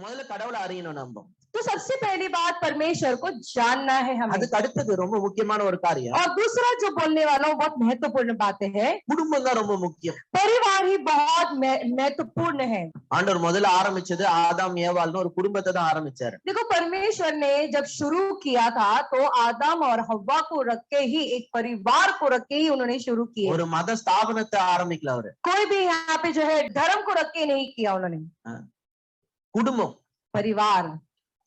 முதல்ல கடவுளை அறியணும் நம்ம. तो सबसे पहली बात परमेश्वर को जानना है हमें। அதுக்கு அடுத்தது ரொம்ப முக்கியமான ஒரு காரியம், और दूसरा जो बोलने वाला हूँ बहुत महत्वपूर्ण बातें है, குடும்பம் தான் ரொம்ப முக்கியம். परिवार ही बहुत महत्वपूर्ण है। ஆண்டவர் முதல்ல ஆரம்பிச்சது ஆதாம் ஏவாள்னு ஒரு குடும்பத்தை தான் ஆரம்பிச்சாரு. देखो परमेश्वर ने जब शुरू किया था तो आदम और हव्वा को रख के ही, एक परिवार को रख के ही उन्होंने शुरू किया। ஒரு மத ஸ்தாபனத்தை ஆரம்பிக்கல அவரு. कोई भी यहाँ पे जो है धर्म को रख के नहीं किया उन्होंने, குடும்பம், परिवार,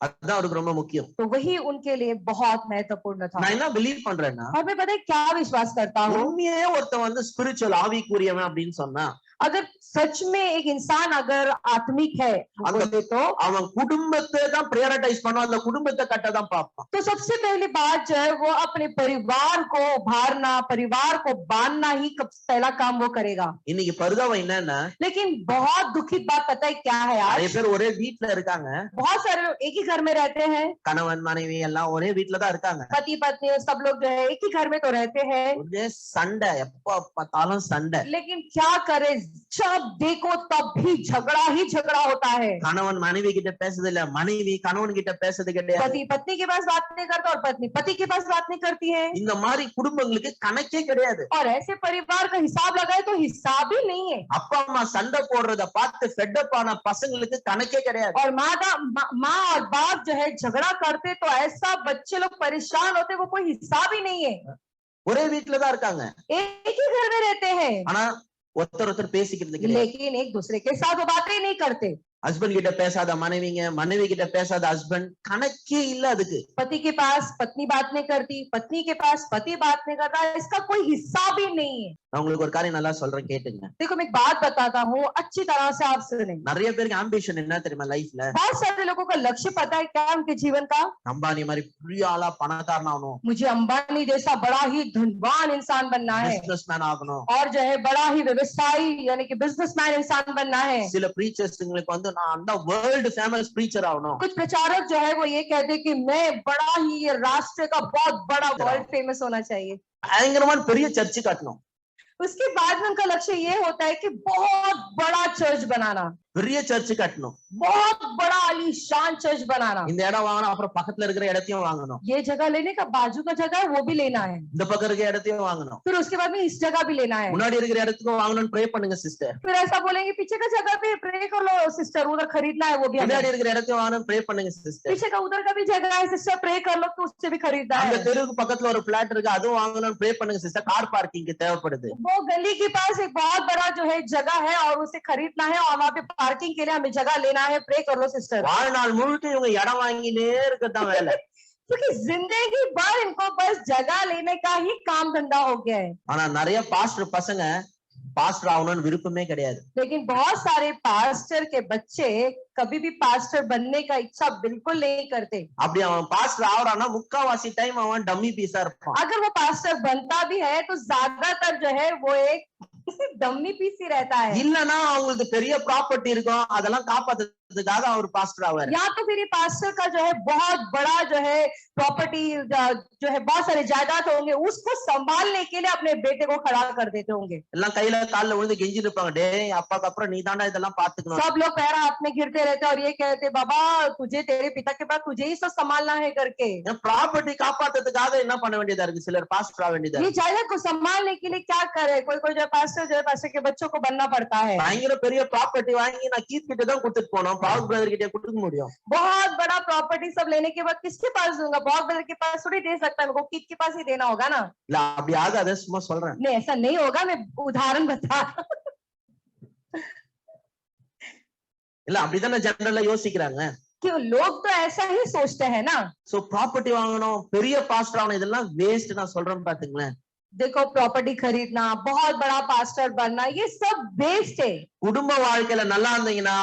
அதுதான் அவருக்கு ரொம்ப முக்கியம். तो वही उनके लिए बहुत महत्वपूर्ण था। நான் என்ன பிலீவ் பண்றேன்னா, और मैं पता है क्या विश्वास करता हूँ, உண்மையே ஒருத்தன் வந்து ஸ்பிரிச்சுவல் ஆவிக்குரியவன் அப்படின்னு சொன்னா, अगर सच में एक इंसान अगर आत्मिक है तो அவன் குடும்பத்தை தான் பிரையாரிட்டைஸ் பண்ணுவான், அந்த குடும்பத்தை கட்ட தான் பார்ப்பான். तो सबसे पहली बात जो है वो अपने परिवार को उभारना, परिवार को बांधना ही पहला काम वो करेगा। இன்னைக்கு பரிதாபம் என்னன்னா, लेकिन बहुत दुखित बात पता है क्या है, நிறைய आज பேர் ஒரே வீட்டுல இருக்காங்க, बहुत सारे लोग एक ही घर में रहते हैं, கணவன் மனைவி எல்லாம் ஒரே வீட்டுல தான் இருக்காங்க, पति पत्नी सब लोग जो है एक ही घर में तो रहते हैं, ஒரே சண்டை, எப்ப பார்த்தாலும் சண்டை। लेकिन क्या करे, जब देखो तब भी झगड़ा ही झगड़ा होता है। கணவன் மனைவி கிட்ட பேசுறது இல்ல, மனைவி கணவன் கிட்ட பேசுறது கிடையாது, पति पत्नी के पास बात नहीं करता और पत्नी पति के पास बात नहीं करती है। இந்த மாதிரி குடும்பங்களுக்கு கணக்கே கிடையாது। और ऐसे परिवार का हिसाब लगाए तो हिसाब ही नहीं है। அப்பா அம்மா சண்டை போடுறத பார்த்து ஃபெட்டப் ஆன பசங்களுக்கு கணக்கே கிடையாது। और माँ और बाप जो है झगड़ा करते तो ऐसा बच्चे लोग परेशान होते, वो कोई हिसाब ही नहीं है। ஒரே வீட்டுல தான் இருக்காங்க, एक ही घर में रहते हैं, ஆனா ஒருத்தர் ஒருத்தர் பேசிக்கிறது கிடையாது। लेकिन एक दूसरे के साथ वो बातें ही नहीं करते। ஹஸ்பண்ட் கிட்ட பேசாத மனைவிங்க, மனைவி கிட்ட பேசாத ஹஸ்பண்ட், கணக்கே இல்ல அதுக்கு। पति के पास पत्नी बात नहीं करती, पत्नी के पास पति बात नहीं करता, इसका कोई हिसाब ही नहीं है। நான் உங்களுக்கு ஒரு காரியம் நல்லா சொல்றேன், கேட்டுங்க। देखो मैं एक बात बताता हूँ, अच्छी तरह से आप सुने। நிறைய பேருக்கு ஆம்பிஷன் என்ன தெரியுமா லைஃப்ல? बहुत सारे लोगों का लक्ष्य पता है क्या उनके जीवन का? அம்பானி மாதிரி பெரிய ஆளா பணக்காரன் ஆகணும், मुझे अंबानी जैसा बड़ा ही धनवान इंसान बनना है, பிசினஸ்மேன் ஆகணும், और जो है बड़ा ही व्यवसायी यानी कि बिजनेसमैन इंसान बनना है। சில பிரீச்சர்ஸ்ங்களுக்கு வந்து நான் அந்த வேர்ல்ட் ஃபேமஸ் பிரீச்சர் ஆகணும்। कुछ प्रचारक जो है वो ये कहते हैं कि मैं बड़ा ही ये राष्ट्र का बहुत बड़ा वर्ल्ड फेमस होना चाहिए, பயங்கரமான பெரிய சர்ச் கட்டணும்। उसके बाद में उनका लक्ष्य ये होता है कि बहुत बड़ा चर्च बनाना, பெரிய சர்ச் கட்டணும், बहुत बड़ा आलीशान चर्च बनाना। இந்த இடம் வாங்கணும், அப்புறம் பக்கத்துல இருக்கிற இடத்தையும் வாங்கணும், ये जगह लेने का बाजू का जगह है वो भी लेना है, இந்த பக்கம் இருக்கிற இடத்தையும் வாங்கணும், फिर उसके बाद में इस जगह भी लेना है, முன்னாடி இருக்கிற இடத்துக்கும் வாங்கணும்னு ப்ரே பண்ணுங்க சிஸ்டர்। फिर ऐसा बोलेंगे पीछे का जगह पे प्रे कर लो सिस्टर, उधर खरीदना है वो भी हमें, முன்னாடி இருக்கிற இடத்தையும் வாங்கணும்னு ப்ரே பண்ணுங்க சிஸ்டர்। पीछे का उधर का भी जगह है सिस्टर, प्रे कर लो तो उससे भी खरीदना அந்த है, தெருவுக்கு பக்கத்துல ஒரு பிளாட் இருக்கு, அதுவும் வாங்கணும்னு ப்ரே பண்ணுங்க சிஸ்டர், கார் பார்க்கிங் தேவைப்படுது। वो गली के पास एक बहुत बड़ा जो है जगह है और उसे खरीदना है और वहाँ पे पार्किंग के लिए हमें जगह लेना है, प्रे कर लो सिस्टर। வாழ்நாள் முழுக்க இவங்க இடம் வாங்கினே இருக்கதான் வேலை, क्योंकि जिंदगी भर इनको बस जगह लेने का ही काम धंधा हो गया है। ஆனா நிறைய பாஸ்டர் பசங்க பாஸ்டர் ஆகணும்னு விருப்பமே கிடையாது। लेकिन बहुत सारे पास्टर के बच्चे कभी भी पास्टर बनने का इच्छा बिल्कुल नहीं करते। அப்படி அவன் பாஸ்டர் ஆவறானா முக்காவாசி டைம் அவன் டம்மி பீஸா இருப்பான்। अगर वो पास्टर बनता भी है तो ज्यादातर जो है वो एक डम्मी पीस ही रहता है, இல்லனா அவங்களுக்கு பெரிய ப்ராப்பர்ட்டி இருக்கும், அதெல்லாம் காப்பாத்துறதுக்காக அவர் பாஸ்டர் ஆவாரு। या तो फिर ये पास्टर का जो है बहुत बड़ा जो है प्रॉपर्टी जो है बहुत सारे जायदाद होंगे, उसको संभालने के लिए अपने बेटे को खड़ा कर देते होंगे। எல்லாம் கையில கால்ல விழுந்து கெஞ்சி இருப்பாங்க, டேய் அப்பாக்கு அப்புறம் நீ தாண்டா இதெல்லாம் பாத்துக்கணும்। सब लोग पैर हाथ में गिरते रहते और ये कहते बाबा तुझे तेरे पिता के पास तुझे ही सब संभालना है करके। ப்ராப்பர்ட்டி காப்பாத்துறதுக்காக என்ன பண்ண வேண்டியதா இருக்கு, சிலர் பாஸ்டர் ஆக வேண்டியதா ये இருக்கு। जायदाद को संभालने के लिए क्या करे, कोई कोई जो है पास्टर के बच्चों को बनना पड़ता है। பயங்கர பெரிய ப்ராப்பர்ட்டி வாங்கி நான் கீத் கிட்ட தான் கொடுத்துட்டு போனோம், பால் பிரதர் கிட்ட கொடுக்க முடியும்। बहुत बड़ा प्रॉपर्टी सब लेने के बाद किसके पास दूंगा, बहुत ब्रदर के पास थोड़ी दे सकता है, मेरे को किड के पास ही देना होगा ना। இல்ல அப்படி ஆகாத, சும்மா சொல்றேன்। नहीं ऐसा नहीं होगा, मैं उदाहरण बता இல்ல அப்படிதானே ஜெனரலா யோசிக்கிறாங்க। क्यों लोग तो ऐसा ही सोचते हैं ना। சோ ப்ராப்பர்ட்டி வாங்கணும், பெரிய பாஸ்டர் ஆகணும், இதெல்லாம் வேஸ்ட் நான் சொல்றேன் பாத்துங்களேன்। देखो प्रॉपर्टी खरीदना, बहुत बड़ा पास्टर बनना, ये सब वेस्ट है। குடும்ப வாழ்க்கையில நல்லா இருந்தீங்கன்னா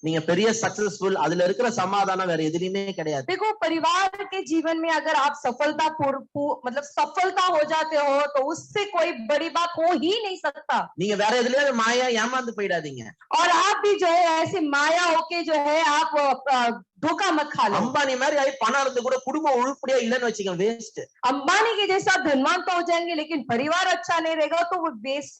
நீங்க பெரிய சக்சஸ்ஃபுल, அதுல இருக்கிற சமாதானம் வேற எதுலயுமே கிடையாது। देखो परिवार के जीवन में अगर आप मतलब सफलता हो जाते हो तो उससे कोई बड़ी बात हो ही नहीं सकता। நீங்க வேற எதுலயாவது மாயா ஏமாந்து போயிடாதீங்க। और आप भी जो है ऐसे माया होके जो है आप धोखा मत खा लो। अंबानी மாதிரி ஆயி பணம் இருந்து கூட குடும்பம் உருப்படியா இல்லன்னு வச்சுக்கோங்க, வேஸ்ட்। अंबानी के जैसा धनवान तो हो जाएंगे लेकिन परिवार अच्छा नहीं रहेगा तो वो वेस्ट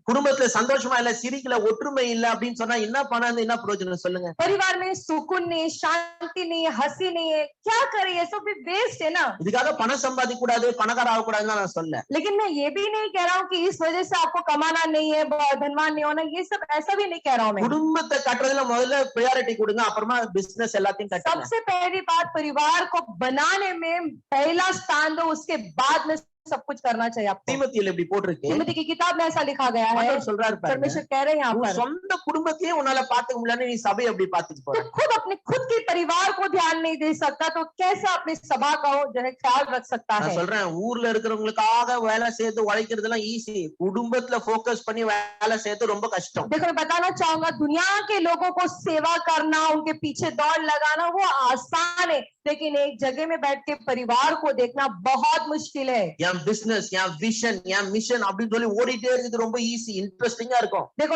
குடும்பத்துல சந்தோஷமா இல்ல, சிரிக்கல, ஒற்றுமை இல்ல அப்படின்னு சொன்னா என்ன பண்ணாது, என்ன பிரயோஜனம் சொல்லுங்க? परिवार में सुकून नहीं, शांति नहीं है, हंसी नहीं है, क्या करे? ये सब भी वेस्ट है ना। இதுக்காக பணம் சம்பாதிக்க கூடாது, பணக்கார ஆக கூடாதுன்னு நான் சொல்ல. लेकिन मैं ये भी नहीं कह रहा हूँ कि इस वजह से आपको कमाना नहीं है, धनवान नहीं होना, ये सब ऐसा भी नहीं कह रहा हूँ मैं। குடும்பத்தை கட்டுறதுல முதல்ல ப்ரையாரிட்டி கொடுங்க, அப்புறமா பிசினஸ் எல்லாத்தையும் கட்டுங்க. सबसे पहली बात, परिवार को बनाने में पहला स्थान दो, उसके बाद में सब कुछ करना चाहिए आपको। தீமோத்தேயுல இப்படி போட்டிருக்கு. तिमोथी की किताब में ऐसा लिखा गया है। ஆண்டவர் சொல்றாரு பாருங்க, परमेश्वर कह रहे हैं यहाँ உன் पर, சொந்த குடும்பத்தையே உன்னால பாத்துக்க முடியலன்னு நீ சபையை எப்படி பாத்துக்க போற? तो खुद अपने खुद के परिवार को ध्यान नहीं दे सकता तो कैसा अपनी सभा का जो है ख्याल रख सकता நான் है। சொல்றேன், ஊர்ல இருக்கிறவங்களுக்காக வேலை செய்து உழைக்கிறதுலாம் ஈஸி, குடும்பத்துல போக்கஸ் பண்ணி வேலை செய்யறது ரொம்ப கஷ்டம். देखो, मैं बताना चाहूंगा, दुनिया के लोगों को सेवा करना, उनके पीछे दौड़ लगाना वो आसान है, लेकिन एक जगह में बैठ के परिवार को देखना बहुत मुश्किल है। என் பிசினஸ், என் விஷன், என் மிஷன் அப்படின்னு சொல்லி ஓடிட்டே இருக்குது ரொம்ப ஈஸி, இன்ட்ரெஸ்டிங்கா இருக்கும். देखो,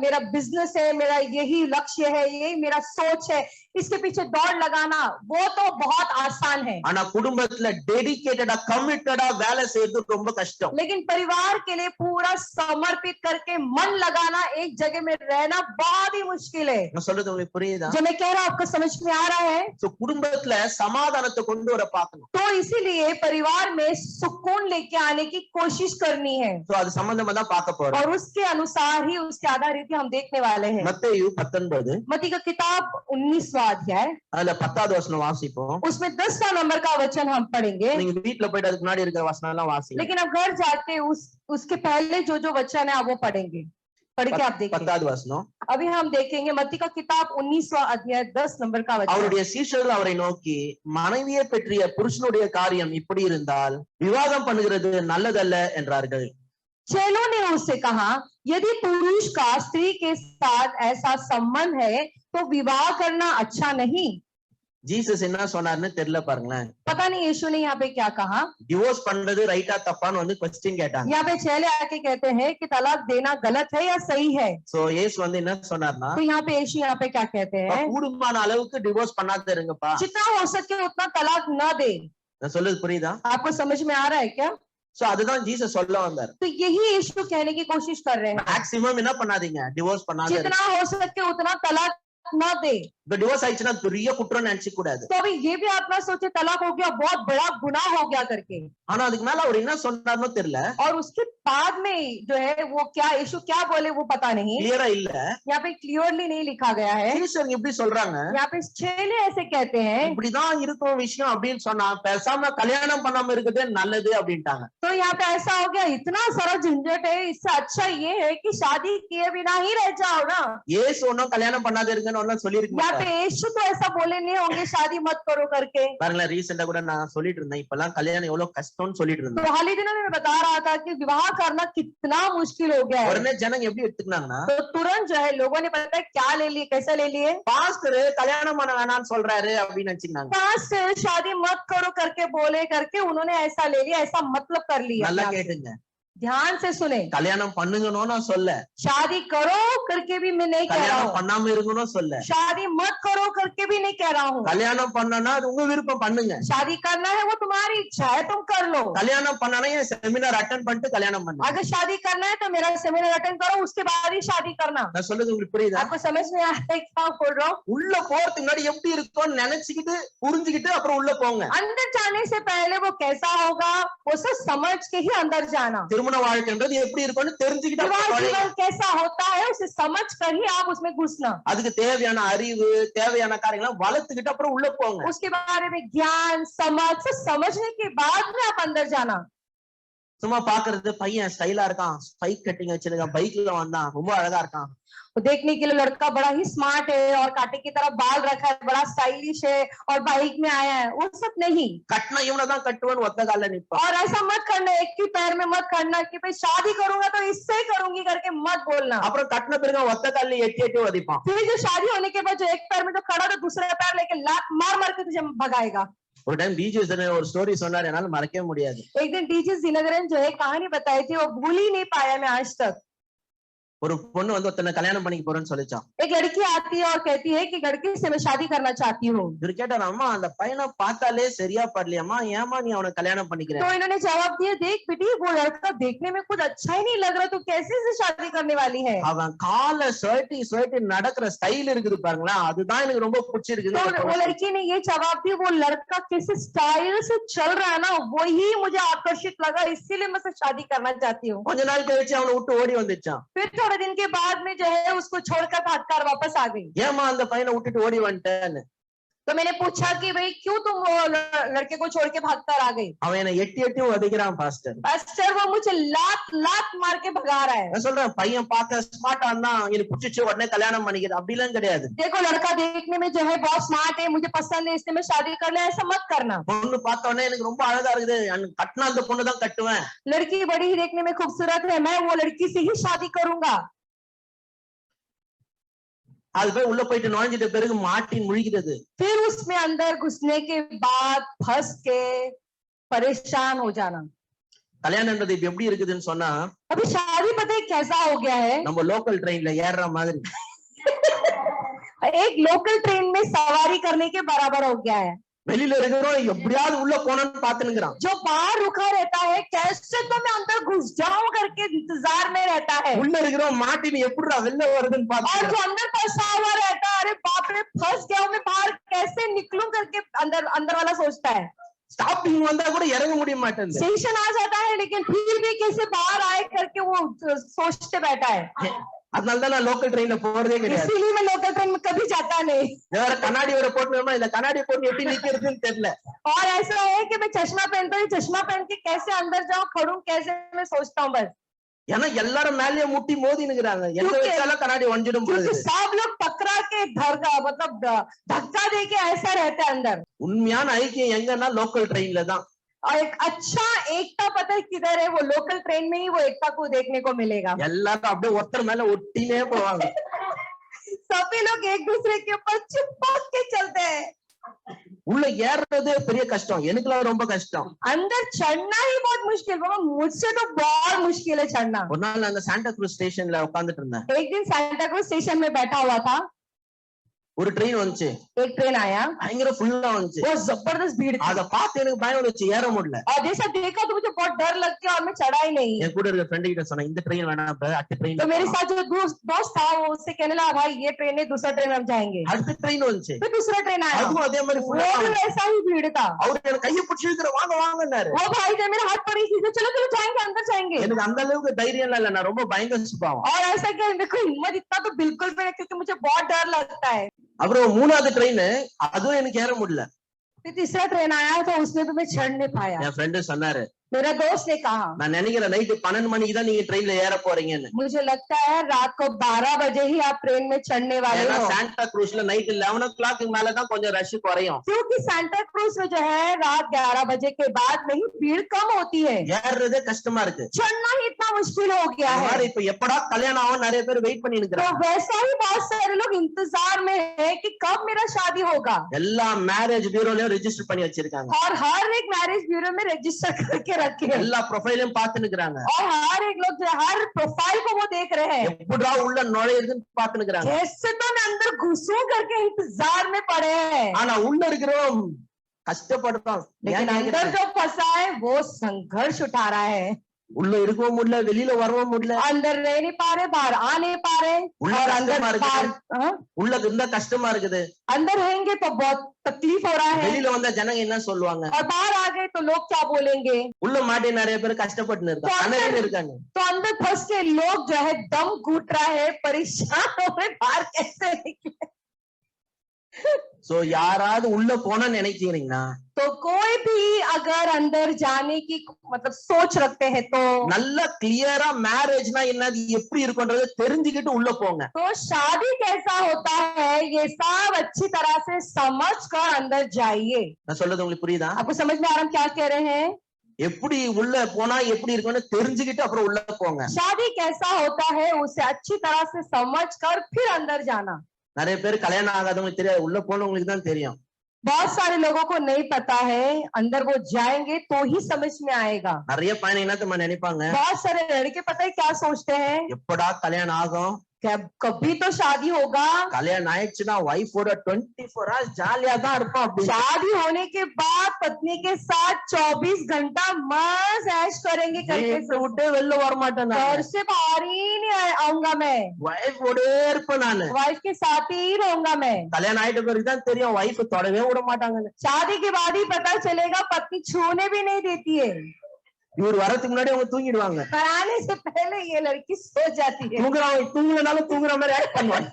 मेरा बिजनेस है, मेरा यही लक्ष्य है, यही मेरा सोच है, इसके पीछे दौड़ लगाना वो तो बहुत आसान है। ஆனா குடும்பத்துல டெடிகேட்டடா கமிட்டடா வேலை செய்யறது ரொம்ப கஷ்டம். लेकिन परिवार के लिए पूरा समर्पित करके मन लगाना, एक जगह में रहना बहुत ही मुश्किल है। நான் சொல்றது உங்களுக்கு புரியுதா? जो मैं कह रहा हूँ आपको समझ में आ रहा है? சோ குடும்பத்துல சமாதானத்தை கொண்டு வர பார்க்கணும். तो इसीलिए परिवार में सुकून लेके आने की कोशिश करनी है, சோ அது சம்பந்தமா தான் பார்க்க போறோம். और उसके अनुसार ही, उसके आधारित ही हम देखने वाले हैं। மத்தேயு 19 मत्ती का किताब 19वां अध्याय, அதுல 10வது வசனம் வாசிப்போம். उसमें 10वां नंबर का वचन हम पढ़ेंगे। நீங்க வீட்ல போயிட்டு அதுக்கு முன்னாடி இருக்கிற வசனம் எல்லாம் வாசிங்க. लेकिन अब घर जाके उसके पहले जो वचन है वो पढ़ेंगे। पढ़ के आप देखिए। 10வது வசனம். अभी हम देखेंगे मत्ती का किताब 19वां अध्याय 10 नंबर का वचन। அவருடைய சீஷர்கள் அவரை நோக்கி, மனைவியை பற்றிய புருஷனுடைய காரியம் இப்படி இருந்தால் விவாகம் பண்ணுகிறது நல்லதல்ல என்றார்கள். चेलों ने उससे कहा, यदि पुरुष का स्त्री के साथ ऐसा संबंध है तो विवाह करना अच्छा नहीं। ஜீசஸ் என்ன சொன்னார்னு தெரியல பாருங்களேன். पता नहीं यीशु ने यहाँ पे क्या कहा। டிவோர்ஸ் பண்றது ரைட்டா தப்பான்னு வந்து क्वेश्चन கேட்டாங்க. यहाँ पे चेले आके कहते हैं कि तलाक देना गलत है या सही है। சோ இயேசு வந்து என்ன சொன்னார்னா, तो यहाँ पे यीशु यहाँ पे क्या कहते हैं, கூடுமான அளவுக்கு டிவோர்ஸ் பண்ணாத இருங்கப்பா. जितना हो सके उतना तलाक न दे। நான் சொல்றது புரியுதா? आपको समझ में आ रहा है क्या? சோ அதுதான் ஜீசஸ் சொல்ல வந்தார். तो यही यीशु कहने की कोशिश कर रहे हैं, மேக்ஸிமம் என்ன பண்ணாதீங்க, டிவோர்ஸ் பண்ணாத இருங்க. जितना हो सके उतना तलाक न दे। இப்ப டிவோர்ஸ் ஆயிடுச்சுன்னா பெரிய குற்றம் நினைச்சுக்க கூடாது. तो अभी ये भी आप ना सोचे तलाक हो गया बहुत बड़ा गुनाह हो गया करके। ஆனா அதுக்கு மேல அவர் என்ன சொன்னார்னு தெரியல. और उसके बाद में जो है वो क्या यीशु क्या बोले वो पता नहीं, கிளியரா இல்ல. यहाँ पे क्लियरली नहीं लिखा गया है। சீஷர் இப்படி சொல்றாங்க, यहाँ पे चेले ऐसे कहते हैं, இப்படிதான் இருக்கும் விஷயம் அப்படின்னு சொன்னா பேசாம கல்யாணம் பண்ணாம இருக்கிறதே நல்லது அப்படின்ட்டாங்க. तो यहाँ पे ऐसा हो गया, इतना सारा झंझट है, इससे अच्छा ये है कि शादी किए बिना ही रह जाओ ना। ஏசு ஒன்னும் கல்யாணம் பண்ணாத இருங்கன்னு ஒன்னும் சொல்லிருக்க यहाँ மாட்டார். पे यीशु तो ऐसा बोले नहीं होंगे शादी मत करो करके। பாருங்களேன், ரீசெண்டா கூட நான் சொல்லிட்டு இருந்தேன், இப்பெல்லாம் கல்யாணம் எவ்வளவு கஷ்டம்னு சொல்லிட்டு இருந்தேன். तो हाल ही दिनों में मैं बता रहा था कि विवाह करना कितना मुश्किल हो गया है। உடனே ஜனங்க எப்படி எடுத்துக்கினாங்கன்னா, तो तुरंत जो है लोगों ने पता है क्या ले लिए, कैसे ले लिए, பாஸ்டர் கல்யாணம் பண்ண வேணாம்னு சொல்றாரு அப்படின்னு நினைச்சுக்கினாங்க. पास्टर शादी मत करो करके बोले करके उन्होंने ऐसा ले लिया, ऐसा मतलब कर लिया। நல்லா கேட்டுங்க, ध्यान से सुने, கல்யாணம் பண்ணுங்கன்னு நான் சொல்ல, शादी करो करके भी मैं नहीं कह रहा கல்யாணம் हूँ, பண்ணாம இருக்கணும் சொல்ல. शादी मत करो करके भी नहीं कह रहा हूँ। கல்யாணம் பண்ணனா அது உங்க விருப்பம், பண்ணுங்க. शादी करना है वो तुम्हारी इच्छा है, तुम कर लो। கல்யாணம் பண்ணனா என் செமினார் அட்டெண்ட் பண்ணிட்டு கல்யாணம் பண்ணுங்க. अगर शादी करना है तो मेरा सेमिनार अटेंड करो, उसके बाद ही शादी करना। நான் சொல்றது உங்களுக்கு புரியுதா? आपको समझ में आ रहा है क्या बोल रहा हूँ? உள்ள போறதுக்கு முன்னாடி எப்படி இருக்கும்னு நினைச்சுக்கிட்டு புரிஞ்சுக்கிட்டு அப்புறம் உள்ள போங்க. अंदर जाने से पहले वो कैसा होगा वो सब समझ के ही अंदर जाना। திருமண வாழ்க்கைன்றது எப்படி இருக்கும்னு தெரிஞ்சுக்கிட்டு विवाह அப்புறம் जीवन कैसा होता है उसे समझ कर ही आप उसमें घुसना। அதுக்கு தேவையான அறிவு, தேவையான காரியங்களை வளர்த்துக்கிட்டு அப்புறம் உள்ள போங்க. उसके बारे में ज्ञान समझ सब समझने के बाद में आप अंदर जाना। சும்மா பாக்குறது, பையன் ஸ்டைலா இருக்கான், ஸ்பைக் கட்டிங் வச்சிருக்கான், பைக்ல वंदान, ரொம்ப அழகா இருக்கான். तो देखने के लिए लड़का बड़ा ही स्मार्ट है और कांटे की तरह बाल रखा है, बड़ा स्टाइलिश है और बाइक में आया है, वो सब नहीं। கட்டினா இவனை தான் கட்டுவன் ஒத்த கால நிப்பான். और ऐसा मत करना, एक ही पैर में मत करना कि भाई शादी करूंगा तो इससे ही करूंगी करके मत बोलना। அப்புறம் கட்டின பிறகு ஒத்த கால எட்டி எட்டி வதிப்பான். फिर जो शादी होने के बाद जो एक पैर में तो खड़ा तो दूसरा पैर लेके लात मार मार के तुझे भगाएगा। ஒரு டைம் டிஜிஎஸ் ஒரு ஸ்டோரி சொன்னார், என்னால மறக்கவே முடியாது. एक दिन डीजे दिनकरन जो है कहानी बताई थी, वो भूल ही नहीं पाया मैं आज तक। ஒரு பொண்ணு வந்து ஒருத்தனை கல்யாணம் பண்ணிக்க போறேன்னு சொல்லிச்சான். एक लड़की आती है और कहती है कि लड़के से मैं शादी करना चाहती हूँ। இவர் கேட்டாரு, அம்மா அந்த பையனை பார்த்தாலே சரியா படலையம்மா, ஏமா நீ அவனை கல்யாணம் பண்ணிக்கிற? तो इन्होंने जवाब दिया, देख बेटी वो लड़का देखने में कुछ अच्छा ही नहीं लग रहा, तो कैसे से शादी करने वाली है? அவன் காலை சுழட்டி நடக்கிற ஸ்டைல் இருக்குது பாருங்களா, அதுதான் எனக்கு ரொம்ப பிடிச்சிருக்குது. तो वो लड़की ने ये जवाब दिया, वो लड़का किस स्टाइल से चल रहा है ना, वही मुझे आकर्षित लगा, इसीलिए मैं उससे शादी करना चाहती हूँ। கொஞ்ச நாள் கழிச்சு அவனை விட்டு ஓடி வந்துச்சான். फिर थोड़े दिन के बाद में जो है उसको छोड़कर भागकर वापस आ गई। ஏமா அந்த பையனை விட்டுட்டு ஓடி வந்துட்டேன்னு. तो मैंने पूछा कि भाई क्यों तुम वो लड़के को छोड़ के भागकर आ गई? அவன் என்னை எட்டி எட்டி உதைக்கிறான் பாஸ்டர். पास्टर वो मुझे लात मार के भगा रहा है। நான் சொல்றேன், பையன் பார்க்க ஸ்மார்ட்டா இருந்தா எனக்கு பிடிச்சிச்சு உடனே கல்யாணம் பண்ணிக்கிறது அப்படிலாம் கிடையாது. देखो लड़का देखने में जो है बहुत स्मार्ट है, मुझे पसंद है, इसलिए मैं शादी कर ले, ऐसा मत करना। பொண்ணு பார்த்த உடனே எனக்கு ரொம்ப அழகா இருக்குது, கட்டினா அந்த பொண்ணு தான் கட்டுவேன். लड़की बड़ी ही देखने में खूबसूरत है, मैं वो लड़की से ही शादी करूंगा। அது போய் உள்ள போயிட்டு நுழைஞ்சிட்ட பிறகு மாட்டின் முழிக்கிறது. फिर उसमें अंदर घुसने के बाद फंस के परेशान हो जाना। கல்யாணம்ன்றது இப்ப எப்படி இருக்குதுன்னு சொன்னா, अभी शादी पता है कैसा हो गया है? நம்ம லோக்கல் ட்ரெயின்ல ஏறுற மாதிரி. एक लोकल ट्रेन में सवारी करने के बराबर हो गया है। வெளியில இருக்கிறோம், எப்படியாவது உள்ள போனோம்னு பாத்துனுக்குறான். जो बाहर रुका रहता है, कैसे तो मैं अंदर घुस जाऊं करके इंतजार में रहता है। உள்ள இருக்கிறோம், மாட்டின் எப்படிடா வெளில வருதுன்னு और பாத்து. जो अंदर फंसा हुआ रहता है, अरे बाप रे फंस गया हूं मैं, बाहर कैसे निकलूं करके अंदर वाला सोचता है। ஸ்டாப்பிங் வந்தா கூட இறங்க முடிய மாட்டேங்குது. स्टेशन आ जाता है लेकिन फिर भी कैसे बाहर आए करके वो सोचते बैठा है। அதனாலதான் நான் லோக்கல் ட்ரெயின்ல போறதே கிடையாது. इसीलिए मैं लोकल ट्रेन में कभी जाता नहीं। வேற கண்ணாடி வர போட்டுமா, இந்த கண்ணாடி போட்டு எப்படி நிக்கிறதுன்னு தெரியல. और ऐसा है कि मैं चश्मा पहनता हूँ, चश्मा पहन के कैसे अंदर जाऊं, खड़ूं कैसे, मैं सोचता हूँ बस। ஏன்னா எல்லாரும் மேலேயே முட்டி மோதி நிக்கிறாங்க, எங்க வச்சாலும் கண்ணாடி ஒஞ்சிடும் போது. क्योंकि सब लोग टकरा के मतलब धक्का दे के ऐसा रहता है अंदर। உண்மையான ஐக்கியம் எங்கன்னா லோக்கல் ட்ரெயின்ல தான். और एक अच्छा एकता पता है किधर है? वो लोकल ट्रेन में ही वो एकता को देखने को मिलेगा। எல்லாரும் அப்படியே ஒருத்தர் மேல ஒட்டினே போவாங்க. सभी लोग एक दूसरे के ऊपर चिपक के चलते हैं। உள்ள ஏறுறதே பெரிய கஷ்டம், எனக்குலாம் ரொம்ப கஷ்டம். अंदर चढ़ना ही बहुत मुश्किल, बाबा मुझसे तो बहुत मुश्किल है चढ़ना। ஒரு நாள் நான் அந்த சாண்டா க்ரூஸ் ஸ்டேஷன்ல உட்கார்ந்துட்டு இருந்தேன். एक दिन सांता क्रूज स्टेशन में बैठा हुआ था, ஒரு ட்ரெயின் வந்துச்சு, एक ट्रेन आया, பயங்கர ஃபுல்லா வந்துச்சு. वो जबरदस्त भीड़ थी। அத பார்த்து எனக்கு பயம் வந்துச்சு, ஏற முடியல. और जैसा देखा तो मुझे बहुत डर लग गया और मैं चढ़ा ही नहीं। என் கூட இருக்க ஃப்ரெண்ட் கிட்ட சொன்னேன், இந்த ட்ரெயின் வேணாம், அடுத்த ட்ரெயின். तो मेरे साथ जो दोस्त था वो उससे कहने लगा, भाई ये ट्रेन है, दूसरा ट्रेन हम जाएंगे। அடுத்த ட்ரெயின் வந்துச்சு, फिर दूसरा ट्रेन आया, அதுவும் அதே மாதிரி वो ஃபுல்லா. भी वैसा ही भीड़ था। அவர் எனக்கு கையை பிடிச்சி இழுக்கிற, வாங்க வாங்கன்னாரு. वो भाई जब मेरे हाथ पड़ी थी, चलो चलो जाएंगे, अंदर जाएंगे। எனக்கு அந்த அளவுக்கு தைரியம் இல்ல, நான் ரொம்ப பயங்கர சுபாவம். और ऐसा क्या, मेरे को हिम्मत इतना तो बिल्कुल भी नहीं, क्योंकि मुझे बहुत डर लगता है। அப்புறம் மூணாவது ட்ரெயின், அதுவும் எனக்கு ஏற முடியல. फिर तीसरा ट्रेन आया तो उसमें भी मैं चढ़ नहीं पाया। என் ஃப்ரெண்டு சொன்னாரு, मेरा दोस्त ने कहा, நான் நினைக்கிறேன் நைட்டு 12 மணிக்கு தான் நீங்க ட்ரெயின்ல ஏற போறீங்கன்னு. मुझे लगता है रात को 12 बजे ही आप ट्रेन में चढ़ने वाले ஏன்னா हो, சாண்டா க்ரூஸ்ல நைட் 11 o'clock மேல தான் கொஞ்சம் ரஷ் குறையும். क्योंकि सांता क्रूज में जो है रात 11 बजे के बाद में ही भीड़ कम होती है, ஏறுறதே கஷ்டமா இருக்கு. चढ़ना ही इतना मुश्किल हो गया அந்த है। மாதிரி இப்ப எப்படா கல்யாணம் ஆகும் நிறைய பேர் வெயிட் பண்ணி तो நிக்கிறாங்க. वैसा ही बहुत सारे लोग इंतजार में है कि कब मेरा शादी होगा, எல்லா மேரேஜ் பியூரோலயும் ரெஜிஸ்டர் பண்ணி வச்சிருக்காங்க. और हर एक मैरिज ब्यूरो में रजिस्टर करके रखे हैं, எல்லா ப்ரொஃபைலையும் பார்த்து நிக்கிறாங்க. और हर एक लोग जो है, हर प्रोफाइल को वो देख रहे हैं, எப்படா உள்ள நுழையுதுன்னு பார்த்து நிக்கிறாங்க. कैसे तो मैं अंदर घुसूं करके इंतजार में पड़े हैं। ஆனா உள்ள இருக்கிறோம் கஷ்டப்படுறோம். लेकिन अंदर जो फंसा है वो संघर्ष उठा रहा है, உள்ள இருக்கவும் முடியல, வெளியில வரவும் முடியல. अंदर रह नहीं पा रहे, बाहर आ नहीं पा रहे, उल्टा और अंदर कस्टमर बाहर உள்ள இருந்தா கஷ்டமா இருக்குது, अंदर रहेंगे तो बहुत तकलीफ हो रहा है, வெளியில வந்தா ஜனங்க என்ன சொல்லுவாங்க, और बाहर आ गए तो लोग क्या बोलेंगे। உள்ள மாட்டி நிறைய பேர் கஷ்டப்பட்டு இருக்காங்க, கண்ணீர் இருக்காங்க. तो अंदर फंस के लोग जो है दम घुट रहा है, परेशान हो रहे, बाहर कैसे निकले। சோ யாராவது உள்ள போனா நினைக்கிறீங்கன்னா, तो कोई भी अगर अंदर जाने की मतलब सोच रखते हैं तो நல்ல கிளியரா மேரேஜ்னா என்னது எப்படி இருக்கும்ன்றதை தெரிஞ்சுக்கிட்டு உள்ள போங்க. तो शादी कैसा होता है ये सब अच्छी तरह से समझ कर अंदर जाइए। நான் சொல்றது உங்களுக்கு புரியுதா? आपको समझ में आ रहा हम क्या कह रहे हैं? எப்படி உள்ள போனா எப்படி இருக்கும்னு தெரிஞ்சுக்கிட்டு அப்புறம் உள்ள போங்க. शादी कैसा होता है उसे अच्छी तरह से समझ कर फिर अंदर जाना। நிறைய பேர் கல்யாணம் ஆகாதவங்களுக்கு தெரியாது, உள்ள போனவங்களுக்கு தான் தெரியும். बहुत सारे लोगों को नहीं पता है, अंदर वो जाएंगे तो ही समझ में आएगा। நிறைய பையன் என்ன தெரியுமா நினைப்பாங்க, बहुत सारे लड़के पता है क्या सोचते हैं, எப்படா கல்யாணம் ஆகும், कभी तो शादी होगा, கல்யாணம் ஆயிடுச்சுன்னா ஒய்ஃபோட 24 hours ஜாலியா தான் இருப்போம் அப்படின்னு. शादी होने के बाद पत्नी के साथ 24 घंटा मस्त ऐश करेंगे करके வீட்டை விட்டே வெளில வர மாட்டேன், घर से बाहर ही नहीं आऊंगा मैं, ஒய்ஃபோடே இருப்பேன் நானு. वाइफ के साथ ही रहूंगा मैं। கல்யாணம் ஆயிட்ட பிறகுதான் தெரியும் ஒய்ஃப் தொடவே விட மாட்டாங்கன்னு. शादी के बाद ही पता चलेगा पत्नी छूने भी नहीं देती है, இவர் வரதுக்கு முன்னாடி அவங்க தூங்கிடுவாங்க. पर आने से पहले ये लड़की सो जाती है, தூங்குறனாலும் தூங்குற மாதிரி ஆக்ட் பண்ணுவாங்க.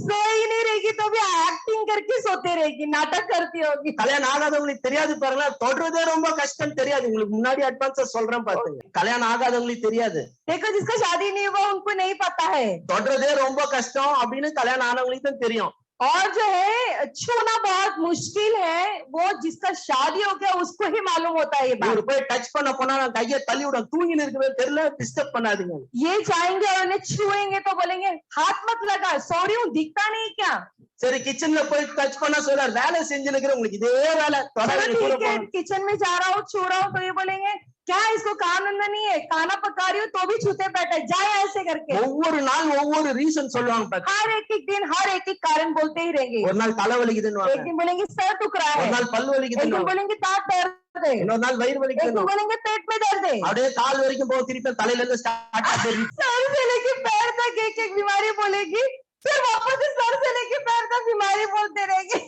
सो ही नहीं रहेगी तो भी एक्टिंग करके सोते रहेगी, नाटक करती होगी। கல்யாணம் ஆகாதவங்களுக்கு தெரியாது பாருங்களேன், தொடர்றதே ரொம்ப கஷ்டம் தெரியாது. உங்களுக்கு முன்னாடி அட்வான்ஸா சொல்றேன் பாத்துங்க, கல்யாணம் ஆகாதவங்களுக்கு தெரியாது. देखो जिसका शादी नहीं हुआ उनको नहीं पता है, தொடர்றதே ரொம்ப கஷ்டம் அப்படின்னு கல்யாணம் ஆனவங்களுக்கு தான் தெரியும். और जो है छूना बहुत मुश्किल है, वो जिसका शादी हो गया उसको ही मालूम होता है ये बात। இவர் போய் டச் பண்ண போனா நான் கையை தள்ளி விட, தூங்கின்னு இருக்கவே தெரியல, டிஸ்டர்ப் பண்ணாதீங்க. ये जाएंगे और उन्हें छुएंगे तो बोलेंगे हाथ मत लगा, सो रही हूँ, दिखता नहीं क्या। சரி கிச்சன்ல போய் டச் பண்ண சொல்றாரு, வேலை செஞ்சு நிக்கிற உங்களுக்கு இதே வேலை चलो ठीक है, किचन में जा रहा हूँ छू रहा हूँ तो ये बोलेंगे क्या इसको काम धंधा नहीं है, खाना पका रही हूँ तो भी छूते बैठे जाए ऐसे करके। ஒவ்வொரு நாள் ஒவ்வொரு ரீசன் சொல்லுவாங்க பாத்து. हर एक दिन हर एक कारण बोलते ही रहेंगे। ஒரு நாள் தலை வலிக்குதுன்னு, एक दिन बोलेंगे सर दुख रहा ஒரு है, நாள் பல்லு एक வலிக்குதுன்னு, दिन बोलेंगे दांत दर्द है, இன்னொரு நாள் वயிறு एक दिन வலிக்குதுன்னு, बोलेंगे पेट में दर्द है, அப்படியே கால் வரைக்கும் போக திருப்பி தலையில இருந்து ஸ்டார்ட் ஆகுது. सर से लेके पैर तक एक एक बीमारी बोलेगी, फिर वापस से सर से लेके पैर तक बीमारी बोलते रहेंगे,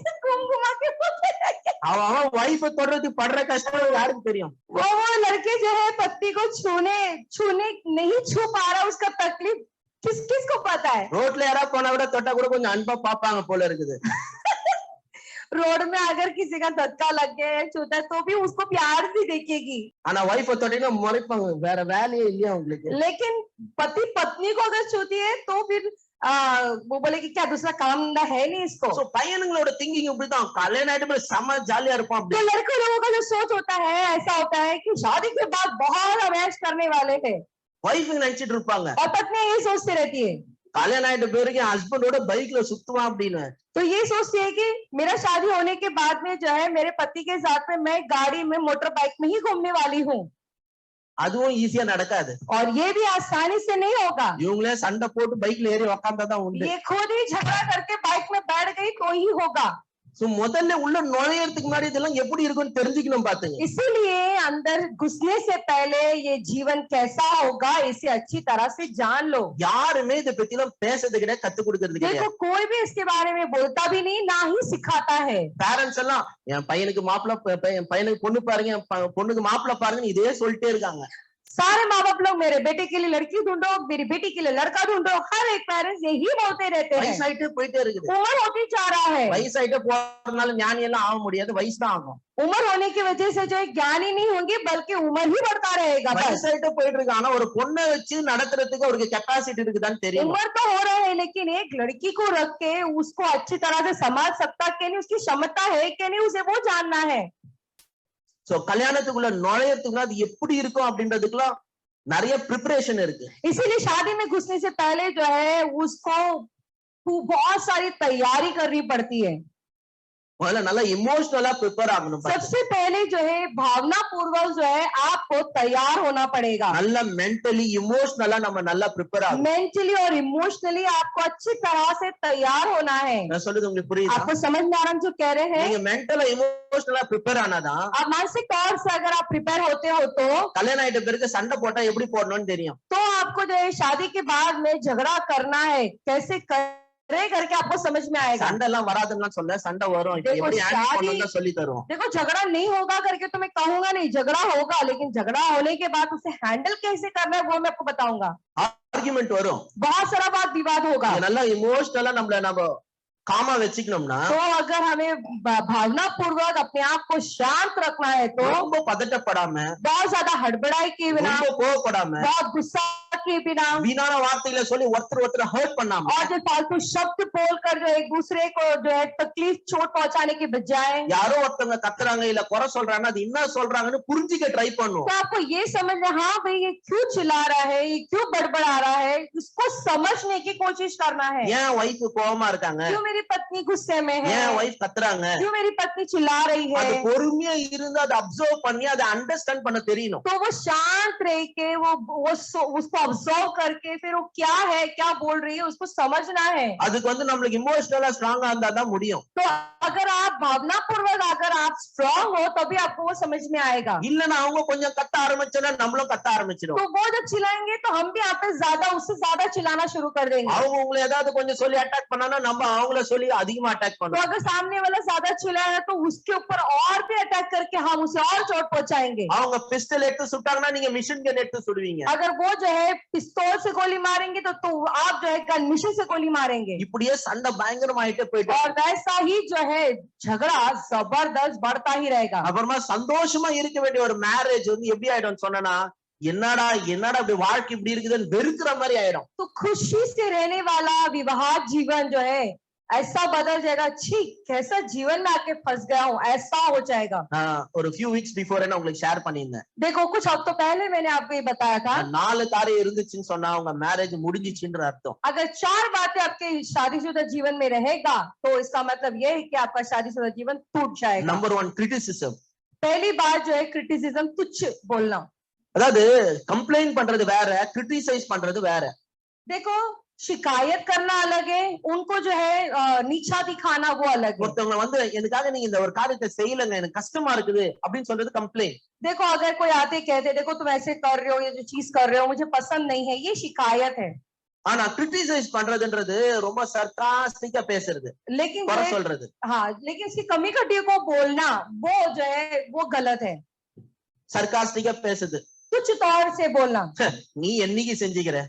घुमा के बोलते रहेंगे। அவன் ஒய்ஃபை தொடர்றது படுற கஷ்டம் யாருக்கு தெரியும்? वो लड़के जो है पति को छूने नहीं छू पा रहा, उसका तकलीफ किस को पता है। ரோட்ல யாராவது போனா கூட தொட்டா கூட கொஞ்சம் அன்பா பாப்பாங்க போல இருக்குது. रोड में अगर किसी का धक्का लग गया है छूता है तो भी उसको प्यार से देखेगी, ஆனா ஒய்ஃபை தொட்டினா முறைப்பாங்க, வேற வேலையே இல்லையா உங்களுக்கு? लेकिन पति पत्नी को अगर छूती है तो फिर वो बोलेगी क्या दूसरा काम धंधा है नहीं इसको। சோ பையனுங்களோட திங்கிங் இப்படிதான், கல்யாணம் ஆயிட்டு போய் செம ஜாலியா இருப்போம் அப்படி. तो लड़के लोगों का जो सोच होता है ऐसा होता है कि शादी के बाद बहुत अभ्यास करने वाले हैं, ஒய்ஃபுங்க நினைச்சிட்டு இருப்பாங்க और पत्नी यही सोचती रहती है, கல்யாணம் ஆயிட்ட பிறகு என் ஹஸ்பண்டோட பைக்ல சுத்துவான் அப்படின்னு. तो ये सोचती है कि मेरा शादी होने के बाद में जो है मेरे पति के साथ में मैं गाड़ी में मोटर बाइक में ही घूमने वाली हूँ, அதுவும் ஈஸியா நடக்காது. और ये भी आसानी से नहीं होगा। இவங்களே சண்டை போட்டு பைக்ல ஏறி உக்காந்தாதான் உண்டு. ये खुद ही झगड़ा करके बाइक में बैठ गई तो ही होगा। சோ முதல்ல உள்ள நுழையறதுக்கு முன்னாடி இதெல்லாம் எப்படி இருக்கும்னு தெரிஞ்சுக்கணும் பாத்துங்க. इसीलिए अंदर घुसने से पहले ये जीवन कैसा होगा इसे अच्छी तरह से जान लो। யாருமே இதை பத்தி எல்லாம் பேசுறது கிடையாது, கத்து கொடுக்கறது देखो கிடையாது. कोई भी इसके बारे में बोलता भी नहीं, ना ही सिखाता है। பேரண்ட்ஸ் எல்லாம் என் பையனுக்கு மாப்பிள்ள, என் பையனுக்கு பொண்ணு பாருங்க, என் பொண்ணுக்கு மாப்பிள்ள பாருங்கன்னு இதே சொல்லிட்டே இருக்காங்க. सारे माँ बाप लोग मेरे बेटे के लिए लड़की ढूंढो, मेरी बेटी के लिए लड़का ढूंढो, हर एक पेरेंट्स यही बोलते रहते हैं। வயசாயிட்டே போயிட்டே இருக்குது. उम्र होती जा रहा है, வயசாயிட்டே போறதுனால ஞானி எல்லாம் ஆக முடியாது, வயசு தான் ஆகும். उम्र होने की वजह से जो है ज्ञानी नहीं होंगे बल्कि उम्र ही बढ़ता रहेगा। बस வயசாயிட்டே போயிட்டு இருக்கு, ஆனா ஒரு பொண்ணை வச்சு நடத்துறதுக்கு அவருக்கு கெப்பாசிட்டி இருக்குதான்னு தெரியும். उम्र तो हो रहा है लेकिन एक लड़की को रख के उसको अच्छी तरह से संभाल सकता कि नहीं, उसकी क्षमता है कि नहीं, उसे वो जानना है। சோ கல்யாணத்துக்குள்ள நுழையறதுக்குள்ள அது எப்படி இருக்கும் அப்படின்றதுக்குலாம் நிறைய ப்ரிப்பரேஷன் இருக்கு. इसीलिए शादी में घुसने से पहले जो है उसको बहुत सारी तैयारी करनी पड़ती है। முதல்ல நல்லா இமோஷனலா ப்ரிப்பேர் ஆகணும். सबसे पहले जो है भावना पूर्वक जो है आपको तैयार होना पड़ेगा। நல்லா மென்டலி இமோஷனலா நம்ம நல்லா ப்ரிப்பேர் ஆகணும். मेंटली और इमोशनली आपको अच्छी तरह से तैयार होना है। நான் சொல்றது உங்களுக்கு புரியுதா? आपको समझ में आ रहा है जो कह रहे हैं? நீங்க மென்டலா இமோஷனலா ப்ரிப்பேர் ஆனாதான் आप मानसिक तौर से अगर आप प्रिपेयर होते हो तो கல்யாணம் ஆயிட்ட பிறகு சண்டை போட்டா எப்படி போடணும்னு தெரியும். तो आपको जो है शादी के बाद में झगड़ा करना है कैसे करे करके आपको समझ में आएगा। சண்டை எல்லாம் வராதுன்னு சொல்ல, சண்டை வரும், देखो, எப்படி ஹேண்டில் शादी- பண்ணணும்னு சொல்லி தருவோம். देखो झगड़ा नहीं होगा करके तो मैं कहूंगा नहीं, झगड़ा होगा, लेकिन झगड़ा होने के बाद उसे हैंडल कैसे करना है वो मैं आपको बताऊंगा। ஆர்குமெண்ட் வரும், बहुत सारा बात विवाद होगा। இது நல்லா இமோஷனலா நம்ம காமா வச்சுக்கணும்னா, तो अगर हमें भावना पूर्वक अपने आप को शांत रखना है तो ரொம்ப பதட்டப்படாம, बहुत ज्यादा हड़बड़ाई के बिना, ரொம்ப கோவப்படாம, बहुत गुस्सा किए बिना வீணான வார்த்தைகளை சொல்லி ஒருத்தர் ஹர்ட் பண்ணாம और जो फालतू शब्द बोलकर जो एक दूसरे को जो है तकलीफ चोट पहुंचाने के बजाय யாரோ ஒருத்தவங்க கத்துறாங்க இல்ல குறை சொல்றாங்க அது என்ன சொல்றாங்கன்னு புரிஞ்சுக்க ட்ரை பண்ணும். तो आपको ये समझना, हाँ भाई ये क्यों चिल्ला रहा है, ये क्यों बड़बड़ा रहा है, इसको समझने की कोशिश करना है। ஏன் வைஃப் கோவமா இருக்காங்க, क्यों मेरी पत्नी गुस्से में है, ஏன் வைஃப் கத்துறாங்க, क्यों मेरी पत्नी चिल्ला रही அது है। பொறுமையா இருந்து அதை அப்சர்வ் பண்ணி அதை அண்டர்ஸ்டாண்ட் பண்ண தெரியணும். तो वो शांत रह के उसको ऑब्जर्व करके फिर वो क्या है, क्या बोल रही है, उसको समझना है। அதுக்கு நம்மளுக்கு இமோஷனலா ஸ்ட்ராங்கா இருந்தா தான் முடியும். तो अगर आप भावनापूर्वक अगर आप स्ट्रांग हो तभी आपको वो समझ में आएगा। இல்லனா அவங்க கொஞ்சம் கத்த ஆரம்பிச்சனா நம்மளும் கத்த ஆரம்பிச்சிடும். तो वो जब चिल्लाएंगे तो हम भी यहाँ पे ज्यादा उससे ज्यादा चिल्लाना शुरू कर देंगे। அவங்க உங்களை ஏதாவது கொஞ்சம் சொல்லி அட்டாக் பண்ணானா நம்ம அவங்கள சொல்லி அதிகமா அட்டாக் तो பண்ணுவோம். अगर सामने वाला ज्यादा चिल्लाया तो उसके ऊपर और भी अटैक करके हम उसे और चोट पहुंचाएंगे। அவங்க பிஸ்டல் எடுத்து சுட்டாங்கன்னா நீங்க மிஷின் கன் எடுத்து சுடுவீங்க. अगर वो जो है पिस्तौल से गोली मारेंगे तो आप जो है गन मिशन से गोली मारेंगे। இப்படியே சண்டை பயங்கரமாயிட்டே போயிட்டு और वैसा ही जो है झगड़ा जबरदस्त बढ़ता ही रहेगा। அப்புறமா சந்தோஷமா இருக்க வேண்டிய ஒரு மேரேஜ் எப்படி ஆயிடும் சொன்னா என்னடா இப்படி வாழ்க்கை இப்படி இருக்குதுன்னு வெறுக்கிற மாதிரி ஆயிடும். तो खुशी से रहने वाला विवाह जीवन जो है ऐसा बदल जाएगा, छी कैसा जीवन में आके फंस गया हूँ, ऐसा हो जाएगा। ஒரு few weeks before என்ன உங்களுக்கு ஷேர் பண்ணியிருந்தேன். देखो कुछ हफ्तों पहले मैंने आपको ये बताया था, 4 காரியம் இருந்துச்சுன்னு சொன்னா உங்க மேரேஜ் முடிஞ்சிச்சுன்ற அர்த்தம். अगर 4 बातें आपके शादीशुदा जीवन में रहेगा तो इसका मतलब ये है कि आपका शादीशुदा जीवन टूट जाएगा। Number 1 criticism. पहली बात जो है क्रिटिसिज्म, तुच्छ बोलना। அதாவது கம்ப்ளைண்ட் பண்றது வேற, கிரிட்டிசைஸ் பண்றது வேற. देखो शिकायत करना अलग है, उनको जो है नीचा दिखाना वो अलग है। ஒருத்தவங்க எனக்காக நீங்க இந்த ஒரு காரியத்தை செய்யலங்க எனக்கு கஷ்டமா இருக்குது அப்படின்னு சொல்றது கம்ப்ளைண்ட். देखो अगर कोई आते कहते देखो तुम ऐसे कर रहे हो, ये जो चीज कर रहे हो मुझे पसंद नहीं है, ये शिकायत है। ஆனா கிரிட்டிசைஸ் பண்றதுன்றது ரொம்ப சர்காஸ்டிக்கா பேசுறது, लेकिन குறை சொல்றது. हाँ, लेकिन इसकी कमी कटियों को बोलना वो जो है वो गलत है। சர்காஸ்டிக்கா பேசுது, तुच्छ तौर से बोलना, நீ என்னைக்கு செஞ்சுக்கிற,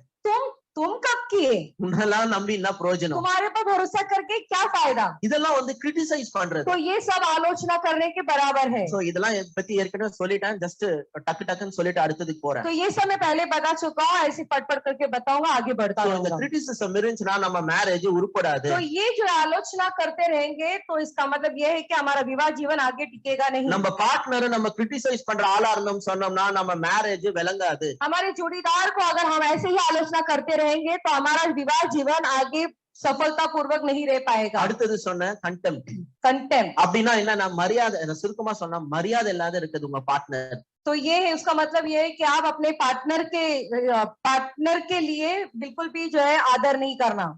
तुम कब किए, உன்னெல்லாம் நம்பி என்ன பிரயோஜனம், तुम्हारे पर भरोसा करके क्या फायदा। இதெல்லாம் கிரிட்டிசைஸ் பண்றது. तो ये सब आलोचना करने के बराबर है। சோ இதெல்லாம் பத்தி ஏற்கனவே சொல்லிட்டேன், ஜஸ்ட் டக்குன்னு சொல்லிட்டு அடுத்ததுக்கு போறேன். तो ये सब मैं पहले बता चुका हूँ, ऐसे पट करके बताऊंगा, आगे बढ़ता இந்த रहूंगा। கிரிட்டிசிசம் இருந்துச்சுன்னா நம்ம மேரேஜ் உருப்படாது. तो ये जो आलोचना करते रहेंगे तो इसका मतलब ये है कि हमारा विवाह जीवन आगे टिकेगा नहीं। நம்ம பார்ட்னர் நம்ம கிரிட்டிசைஸ் பண்ற ஆளா இருந்தோம் சொன்னோம்னா நம்ம மேரேஜ் விளங்காது. हमारे जोड़ीदार को अगर हम ऐसे ही आलोचना करते रहेंगे तो हमारा विवाह जीवन आगे सफलता पूर्वक नहीं रह पाएगा। அடுத்தது சொன்ன கண்டெம்ப்ட். कंटेम्प्ट அப்படின்னா என்ன, மரியாதை, சுருக்கமா சொன்னா மரியாதை இல்லாத இருக்குது உங்க பார்ட்னர். तो ये है, उसका मतलब ये है कि आप अपने पार्टनर के लिए बिल्कुल भी जो है आदर नहीं करना,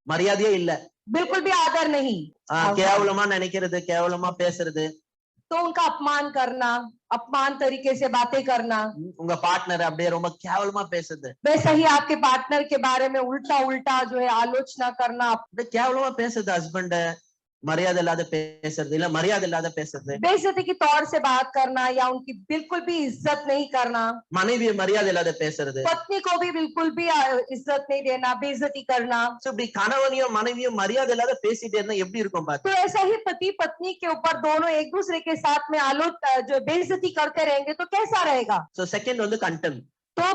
மரியாதையே இல்ல, बिल्कुल भी आदर नहीं, கேவலமா நினைக்கிறது, கேவலமா பேசுறது, तो उनका अपमान करना, अपमान तरीके से बातें करना, உங்க பார்ட்னர் அப்படியே ரொம்ப கேவலமா பேசுறது, वैसा ही आपके पार्टनर के बारे में उल्टा उल्टा जो है आलोचना करना, கேவலமா பேசுறது, ஹஸ்பண்ட் மரியாதை இல்லாத பேசுறது, இல்ல மரியாதை இல்லாத பேசுறது, बेइज्जती के तौर से बात करना या उनकी बिल्कुल भी इज्जत नहीं करना, மனைவியை மரியாதை இல்லாத பேசுறது, पत्नी को भी बिल्कुल भी इज्जत नहीं देना, बेइज्जती करना। இப்படி கணவனையும் மனைவியும் மரியாதை இல்லாத பேசிட்டே இருந்தா எப்படி இருக்கும் பாத்து. तो ऐसा ही पति पत्नी के ऊपर दोनों एक दूसरे के साथ में जो बेइज्जती करते रहेंगे तो कैसा रहेगा। So second contempt. तो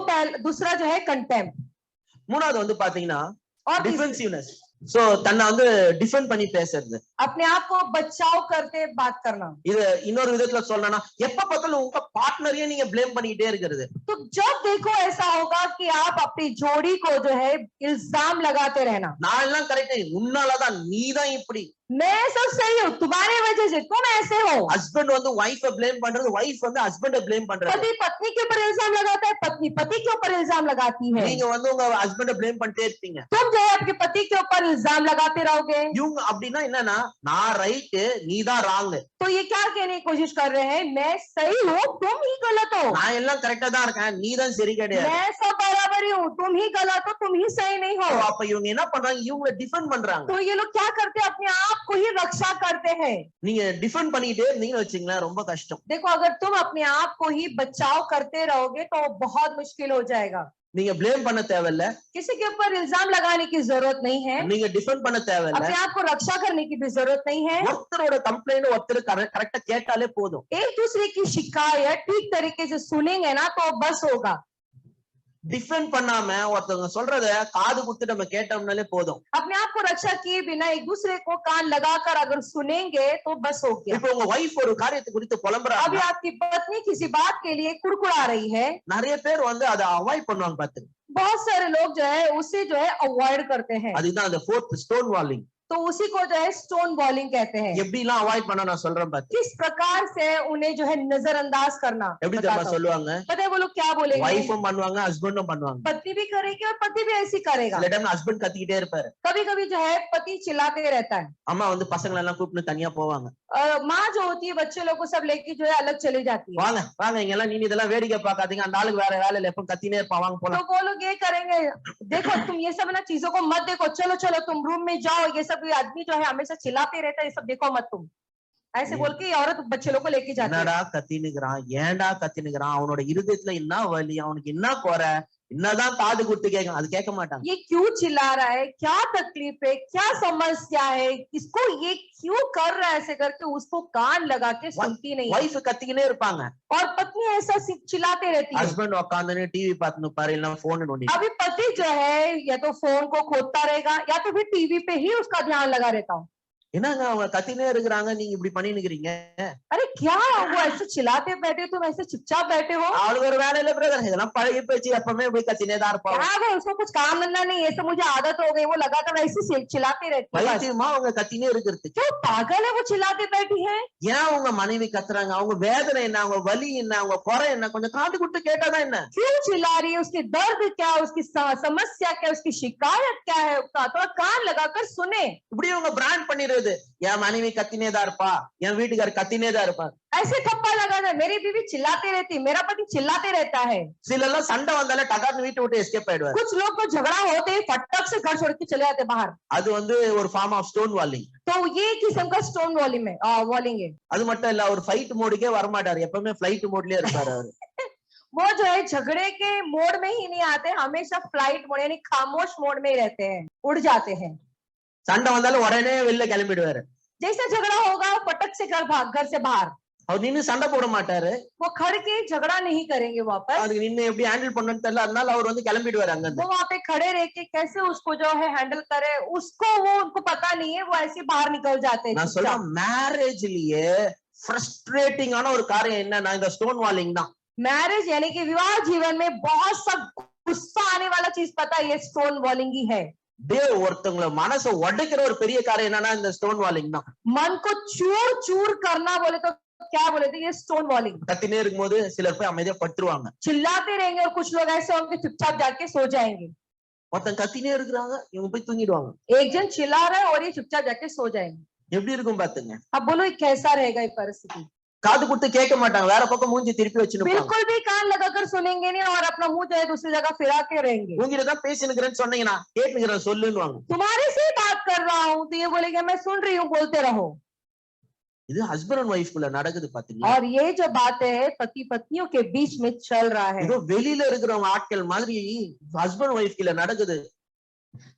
दूसरा जो है कंटेम्प्ट, மூணாவது பாத்தீங்கன்னா और டிஃபென்சிவ்னஸ். சோ தன்னை டிஃபெண்ட் பண்ணி பேசுறது, अपने आप को बचाव करते बात करना। இது இன்னொரு விதத்துல சொல்லணும்னா எப்ப பார்த்தாலும் உங்க பார்ட்னரையே நீங்க ப்ளேம் பண்ணிட்டே இருக்கிறது. तो जब देखो ऐसा होगा कि आप अपनी जोड़ी को जो है इल्जाम लगाते रहना, நான் எல்லாம் கரெக்ட், உன்னாலதான், நீதான் இப்படி, मैं सब सही हूँ, तुम्हारे वजह से तुम ऐसे हो। ஹஸ்பண்ட் வைஃபை ப்ளேம் பண்றது, வைஃப் ஹஸ்பண்ட ப்ளேம் பண்றது, पति पत्नी के ऊपर इल्जाम लगाता है, पत्नी पति के ऊपर इल्जाम लगाती है। நீங்க உங்க ஹஸ்பண்ட ப்ளேம் பண்ணிட்டே இருப்பீங்க. तुम जो है आपके पति के ऊपर इल्जाम लगाते रहोगे। இவங்க அப்படின்னா என்னன்னா நான் ரைட் நீதான் ராங். तो ये क्या कहने की कोशिश कर रहे हैं, मैं सही हूँ तुम ही गलत हो, நான் எல்லாம் கரெக்டா தான் இருக்கேன், நீதான் சரி கிடையாது. मैं सब बराबर ही हूँ, तुम ही गलत हो, तुम ही सही नहीं हो। அப்ப இவங்க என்ன பண்றாங்க, இவங்களை டிஃபெண்ட் பண்றாங்க. तो ये लोग क्या करते हैं, अपने आप को ही रक्षा करते हैं। நீங்க டிஃபெண்ட் பண்ணிட்டே இருந்தீங்கன்னு வச்சுங்களேன், ரொம்ப கஷ்டம். देखो अगर तुम अपने आप को ही बचाव करते रहोगे तो बहुत मुश्किल हो जाएगा। நீங்க ப்ளேம் பண்ண தேவையில்ல, किसी के ऊपर इल्जाम लगाने की जरूरत नहीं है, நீங்க டிஃபெண்ட் பண்ண தேவையில்ல, अपने आप को रक्षा करने की भी जरूरत नहीं है। ஒருத்தரோட கம்ப்ளைண்ட் ஒருத்தர் கரெக்டா கேட்டாலே போதும். एक दूसरे की शिकायत ठीक तरीके से सुनेंगे ना तो बस होगा। டிஃபெண்ட் பண்ணாம ஒருத்தவங்க சொல்றத காது குடுத்து நம்ம கேட்டோம்னாலே போதும். अपने आप को रक्षा किए बिना एक दूसरे को कान लगाकर अगर सुनेंगे तो बस हो गया। இப்போ உங்க வைஃப் ஒரு காரியத்தை குறித்து अभी புலம்புறாங்க, आपकी पत्नी किसी बात के लिए कुड़कुड़ा रही है, நிறைய பேர் வந்து அதை அவாய்ட் பண்ணுவாங்க பாத்துங்க. बहुत सारे लोग जो है उसे जो है अवॉइड करते हैं, அதுதான் அந்த फोर्थ स्टोन वालिंग. तो उसी को जो है स्टोन बॉलिंग कहते हैं। எப்படி எல்லாம் அவாய்ட் பண்ண நான் சொல்றேன் பாத்து. किस प्रकार से उन्हें जो है नजरअंदाज करना எப்படி बताता தெரியுமா हूं। சொல்லுவாங்க? पता है वो लोग क्या बोलेंगे, வைஃபும் பண்ணுவாங்க, ஹஸ்பண்டும் பண்ணுவாங்க. पत्नी भी करेगी और पति भी ऐसी करेगा। சில டைம் ஹஸ்பண்ட் கத்திக்கிட்டே இருப்பாரு, कभी कभी जो है पति चिल्लाते रहता है, அம்மா வந்து பசங்களை எல்லாம் கூப்பிட்டு தனியா போவாங்க. माँ जो होती है बच्चे लोग को सब लेके जो है अलग चली जाती है। வாங்க வாங்க இங்க எல்லாம் நீ இதெல்லாம் வேடிக்கை பார்க்காதீங்க, அந்த ஆளுக்கு வேற வேலை இல்ல, எப்ப கத்தினே இருப்பான், வாங்க तो போலாம். वो लोग ये करेंगे, देखो तुम ये सब ना चीजों को मत देखो, चलो चलो तुम रूम में जाओ, ये सब ये आदमी जो है हमेशा चिल्लाते रहता है, ये सब देखो मत तुम, ऐसे बोल के ये औरत बच्चे लोग को लेके जाती है। என்னடா கத்தினுக்கிறான், ஏன்டா கத்தினுக்கிறான், அவனோட இருதயத்துல என்ன வலி, அவனுக்கு என்ன குறை, என்னதான் காது கொடுத்து கேட்க, அது கேட்க மாட்டாங்க. ये क्यों चिल्ला रहा है, क्या तकलीफ है, क्या समस्या है, इसको ये क्यों कर रहा है, ऐसे करके उसको कान लगा के सुनती नहीं है। வைஃப் கத்திக்கினே இருப்பாங்க, और पत्नी ऐसा चिल्लाते रहती है। ஹஸ்பண்ட் உட்காந்துன்னு டிவி பார்த்துன்னு பாரு, இல்ல போன் நோண்டி. अभी पति जो है या तो फोन को खोदता रहेगा या तो फिर टीवी पे ही उसका ध्यान लगा रहता हूँ। என்னங்க அவங்க கத்தினே இருக்கிறாங்க, நீங்க இப்படி பண்ணினுக்கிறீங்க. अरे क्या वो ऐसे चिल्लाते बैठे, तुम ऐसे चुपचाप बैठे हो, அவளுக்கு ஒரு வேலை இல்ல பிரதர், இதெல்லாம் பழகி போச்சு, எப்பவுமே போய் கத்தினே தான் இருப்பாங்க. क्या है उसको कुछ काम धंधा नहीं, ये सब मुझे आदत हो गई, वो लगातार ऐसे चिल्लाती रहती है। बस। பைத்தியமா அவங்க கத்தினே இருக்கிறதுக்கு. क्यों पागल है वो चिल्लाते बैठी है। ஏன் உங்க மனைவி கத்துறாங்க, அவங்க வேதனை என்ன, அவங்க வலி என்ன, அவங்க குறை என்ன, கொஞ்சம் காது கொடுத்து கேட்டாதான் என்ன. क्यों चिल्ला रही है, उसकी दर्द क्या है, उसकी समस्या क्या है, उसकी शिकायत क्या है, उसका थोड़ा कान लगाकर सुने। இப்படி அவங்க பிராண்ட் பண்ணிடுறது, என் மனைவி கத்தினே தான் இருப்பா, என் வீட்டுக்காரர் கத்தினே தான் இருப்பார். ऐसे थप्पा लगाना, मेरी बीवी चिल्लाती रहती, मेरा पति चिल्लाते रहता है। சில எல்லாம் சண்டை வந்தாலே டகார்னு வீட்டை விட்டு எஸ்கேப் ஆயிடுவார். कुछ लोग तो झगड़ा होते ही फटक से घर छोड़ के चले जाते बाहर, அது வந்து ஒரு ஃபார்ம் ஆஃப் ஸ்டோன் வாலிங். तो ये किस्म का स्टोन वॉलिंग है, वॉलिंग है। அது மட்டும் இல்ல, ஒரு ஃபைட் மோடுக்கே வரமாட்டாரு, எப்பவுமே ஃபிளைட் மோட்லயே இருப்பாரு அவரு. वो जो है झगड़े के मोड में ही नहीं आते, हमेशा फ्लाइट मोड यानी खामोश मोड में ही रहते हैं, उड़ जाते हैं। சண்டை வந்தாலும் உடனே வெளில கிளம்பிடுவாரு. जैसा झगड़ा होगा वो पटक से घर से बाहर, அவர் நின்னு சண்டை போட மாட்டாரு, वो खड़ के झगड़ा नहीं करेंगे वापस, அதுக்கு நின்னு எப்படி ஹேண்டில் பண்ணணும்னு தெரியல, அதனால அவர் வந்து கிளம்பிடுவாரு அங்க இருந்து. वो वहां पे खड़े रह के कैसे उसको जो है हैंडल करे, उसको वो उनको पता नहीं है, वो ऐसे बाहर निकल जाते हैं। நான் சொல்றேன், மேரேஜ்லயே ஃப்ரஸ்ட்ரேட்டிங்கான ஒரு காரியம் என்னன்னா இந்த ஸ்டோன் வாலிங் தான். मैरिज यानी कि विवाह जीवन में बहुत सा गुस्सा आने वाला चीज पता है, ये स्टोन वॉलिंग ही है। ஒருத்தவங்கள மனசை உடைக்கிற ஒரு பெரிய காரியம் என்னன்னா இந்த ஸ்டோன் வாலிங் தான். मन को चूर चूर करना बोले तो क्या बोले थे, ये स्टोन वॉलिंग। கத்தினே இருக்கும்போது சிலர் போய் அமைதியா படுத்துருவாங்க, चिल्लाते रहेंगे और कुछ लोग ऐसे होंगे चुपचाप जाके सो जाएंगे। ஒருத்தன் கத்தினே இருக்கிறாங்க, இவங்க போய் தூங்கிடுவாங்க. एक जन चिल्ला रहा है और ये चुपचाप जाके सो जाएंगे। எப்படி இருக்கும் பாத்துங்க. अब बोलो ये कैसा रहेगा ये परिस्थिति। காது கொடுத்து கேட்க மாட்டாங்க, வேற பக்கம் மூஞ்சி திருப்பி வச்சுன்னு बिल्कुल भी कान लगाकर सुनेंगे नहीं और अपना मुंह जो है दूसरी जगह फिरा के रहेंगे। உங்ககிட்டதான் பேசினுக்கிறேன்னு சொன்னீங்கன்னா கேட்டுக்கிறேன் சொல்லுன்னுவாங்க. तुम्हारे से बात कर रहा हूँ तो ये बोलेंगे मैं सुन रही हूँ, बोलते रहो। இது ஹஸ்பண்ட் அண்ட் ஒய்ஃப்குள்ள நடக்குது பாத்தீங்களா. और ये जो बात है पति पत्नियों के बीच में चल रहा है, ஏதோ வெளியில இருக்கிறவங்க ஆட்கள் மாதிரி ஹஸ்பண்ட் ஒய்ஃப் கீழ நடக்குது.